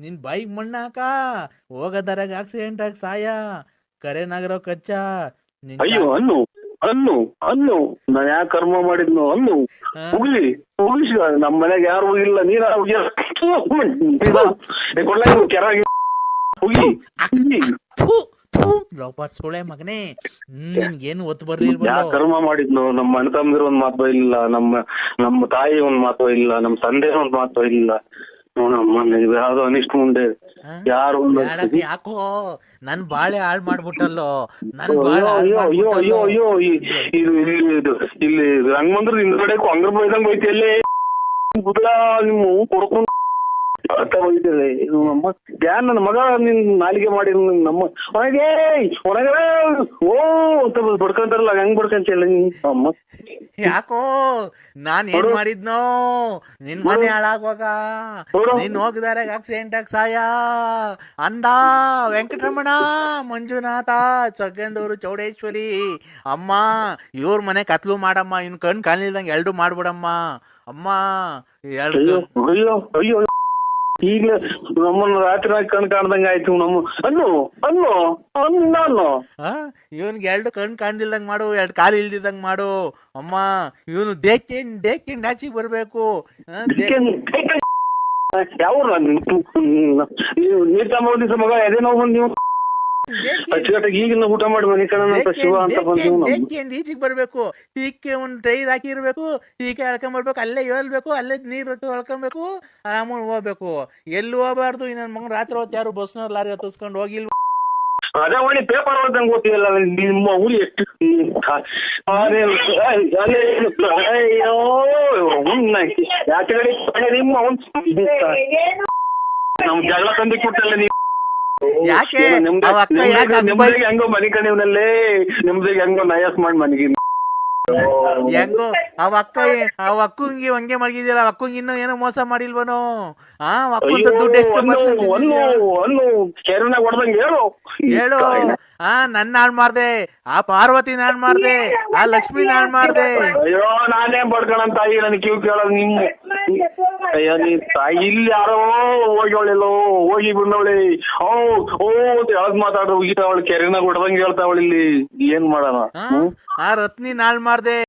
ನಿನ್ ಬೈಕ್ ಮಣ್ಣಾಕ ಹೋಗದರಾಗ ಆಕ್ಸಿಡೆಂಟ್ ಆಗಿ ಸಾಯ ಕರೆನಾಗರೋ ಕಚ್ಚ. ಅಯ್ಯೋ ಅನ್ನು ನಾನ್ ಯಾಕೆ ಕರ್ಮ ಮಾಡಿದ್ನು? ಮುಗಿಲಿ ನಮ್ ಮನೆಗೆ ಯಾರು ಹೋಗಿಲ್ಲ, ನೀರ ಕೆರಾಗಿ ಹೋಗಿ ಸುಳೆ ಮಗನೇ, ನಿನ್ಗೇನು ಒತ್ತು ಬರ್ಲಿಲ್ವ? ಯಾ ಕರ್ಮ ಮಾಡಿದ್ನು? ನಮ್ಮ ಅಣ್ಣ ತಮ್ಮಂದಿರ ಒಂದ್ ಮಾತು ಇಲ್ಲ, ನಮ್ಮ ತಾಯಿ ಒಂದ್ ಮಾತು ಇಲ್ಲ, ನಮ್ಮ ತಂದೆ ಒಂದ್ ಮಾತು ಇಲ್ಲ. ಯಾವ್ದೋ ಅನಿಷ್ಟ ಮುಂದೆ ಯಾರು ಯಾಕೋ ನನ್ ಬಾಳೆ ಹಾಳ್ ಮಾಡ್ಬಿಟ್ಟಲ್ಲೋ. ಅಯ್ಯೋ ಇಲ್ಲಿ ಹಂಗಂದ್ರ ಹಿಂದ್ಗಡೆ ಅಂಗ್ರ ಬೈದಂಗ್ ಬೈತಿ ಅಲ್ಲೇ ನಿಮ್ಮ ಕೊಡ್ಕೊಂಡು ನನ್ನ ಮಗ ನಿನ್ ನಾಲಿಗೆ ಮಾಡಿ ನಮ್ಮ ಒಣಗೆ ಓ ಅಂತ ಬಡ್ಕೊಂತಾರಲ್ಲ, ಹೆಂಗ್ ಬಡ್ಕೊಂತಿಲ್ಲ ಅಮ್ಮ? ಯಾಕೋ ನಾನ್ ಏನ್ ಮಾಡಿದ್ನೋ? ನಿನ್ ಮನೆ ಹಾಳಾಗುವಾಗ ನೀನ್ ಹೋಗಿದಾರೆ ಆಕ್ಸಿಡೆಂಟ್ ಆಗಿ ಸಾಯ ಅಂದ ವೆಂಕಟರಮಣ, ಮಂಜುನಾಥ, ಚಗ್ಗಂದೂರು, ಚೌಡೇಶ್ವರಿ ಅಮ್ಮ ಇವ್ರ ಮನೆ ಕತ್ಲು ಮಾಡಮ್ಮ, ಇನ್ ಕಣ್ ಕಾಣಿಲ್ದಂಗೆ ಎಲ್ಡು ಮಾಡ್ಬಿಡಮ್ಮ ಅಮ್ಮ. ಅಯ್ಯೋ ಈಗ ನಮ್ಮನ್ನ ರಾತ್ರಿ ಕಣ್ ಕಾಣ್ದಂಗ ಆಯ್ತು. ಇವನ್ಗೆ ಎರಡು ಕಣ್ ಕಾಣ್ದಿಲ್ದಂಗ್ ಮಾಡು, ಎರಡು ಕಾಲು ಇಲ್ದಿದಂಗ್ ಮಾಡು ಅಮ್ಮ. ಇವನು ದೇಖಿಂಡ್ ಆಚಿಗೆ ಬರ್ಬೇಕು. ಯಾವ ನೀರ್ ತಗೊಂಡ್ ಮಗ ಎದೆ ನೋವು ನೀವು ಈಗಿನ ಊಟ ಮಾಡಿ ಮನೆ ಕಣ ಶಿವ ಅಂತ ಬಂದು ಈಚಿಗೆ ಬರ್ಬೇಕು. ಟೀಕೆ ಒಂದ್ ಟ್ರೈರ್ ಹಾಕಿರ್ಬೇಕು, ಟೀಕೆ ಹೇಳ್ಕೊಂಬರ್ಬೇಕು, ಅಲ್ಲೇ ಹೇಳ್ಬೇಕು, ಅಲ್ಲೇ ನೀರ್ ಹೊಳ್ಕೊಬೇಕು, ಆರಾಮಾಗಿ ಹೋಗ್ಬೇಕು. ಎಲ್ಲಿ ಹೋಗ್ಬಾರ್ದು. ಇನ್ನೊಂದ್ ಮಗನ್ ರಾತ್ರಿ ಹೊತ್ತು ಯಾರು ಬಸ್ನವ್ರು ಲಾರಿ ಹತ್ತಿಸ್ಕೊಂಡು ಹೋಗಿಲ್ವ? ಅದೇ ಒಳ್ಳೆ ಪೇಪರ್ ಓದಂಗ್ ಗೊತ್ತಿಲ್ಲ ನಿಮ್ಮ ಊರಿ ಎಷ್ಟು. ಅಯ್ಯೋ ಯಾಕೆ ನಿಮ್ಮ ನಮ್ ಜಗಳ ತಂದಿ ಕೊಟ್ಟಲ್ಲ ನೀವು. ಯಾಕೆ ಹೆಂಗೋ ಮನೆ ಕಣಿವನಲ್ಲೇ ನಿಮ್ದಿಗೆ ಹೆಂಗೋ ನಯಾಸ್ ಮಾಡಿ ಮನೆಗೆ ಹೆಂಗೋ ಅವ ಅಕ್ಕಂಗಿ ಹಂಗೆ ಮಡಗಿದ್ಯಲ್ಲ. ಅಕ್ಕಂಗ ಇನ್ನೂ ಏನೋ ಮೋಸ ಮಾಡಿಲ್ವನೋ? ದುಡ್ಡು ಹೇಳು. ನನ್ನ ಹಾಳು ಮಾಡ್ದೆ, ಆ ಪಾರ್ವತಿ ಹಾಳು ಮಾಡ್ದೆ, ಆ ಲಕ್ಷ್ಮಿ ಹಾಳು ಮಾಡ್ದೆ. ಅಯ್ಯೋ ನಾನೇ ಬಡ್ಕಣಂತ ನನ್ ಕಿವ್ ಕೇಳೋದು ನಿಮ್ಮ ಅಯ್ಯೋ ನೀ ತಾಯಿ ಇಲ್ಲಿ ಯಾರೋ ಹೋಗ್ಯವಳೆಲ್ಲೋ ಹೋಗಿ ಬಂದವಳಿ ಓ ಅಂತ ಹೇಳದ್ ಮಾತಾಡ್ರು ಹೋಗಿ ಅವಳು ಕೆರೆನಾಗ ಹೊಡೆದಂಗೆ ಹೇಳ್ತಾವಳಿ ಇಲ್ಲಿ ಏನ್ ಮಾಡೋಣ. ಆ ರತ್ನಿ ನಾಳ್ ಮಾಡ್ದೆ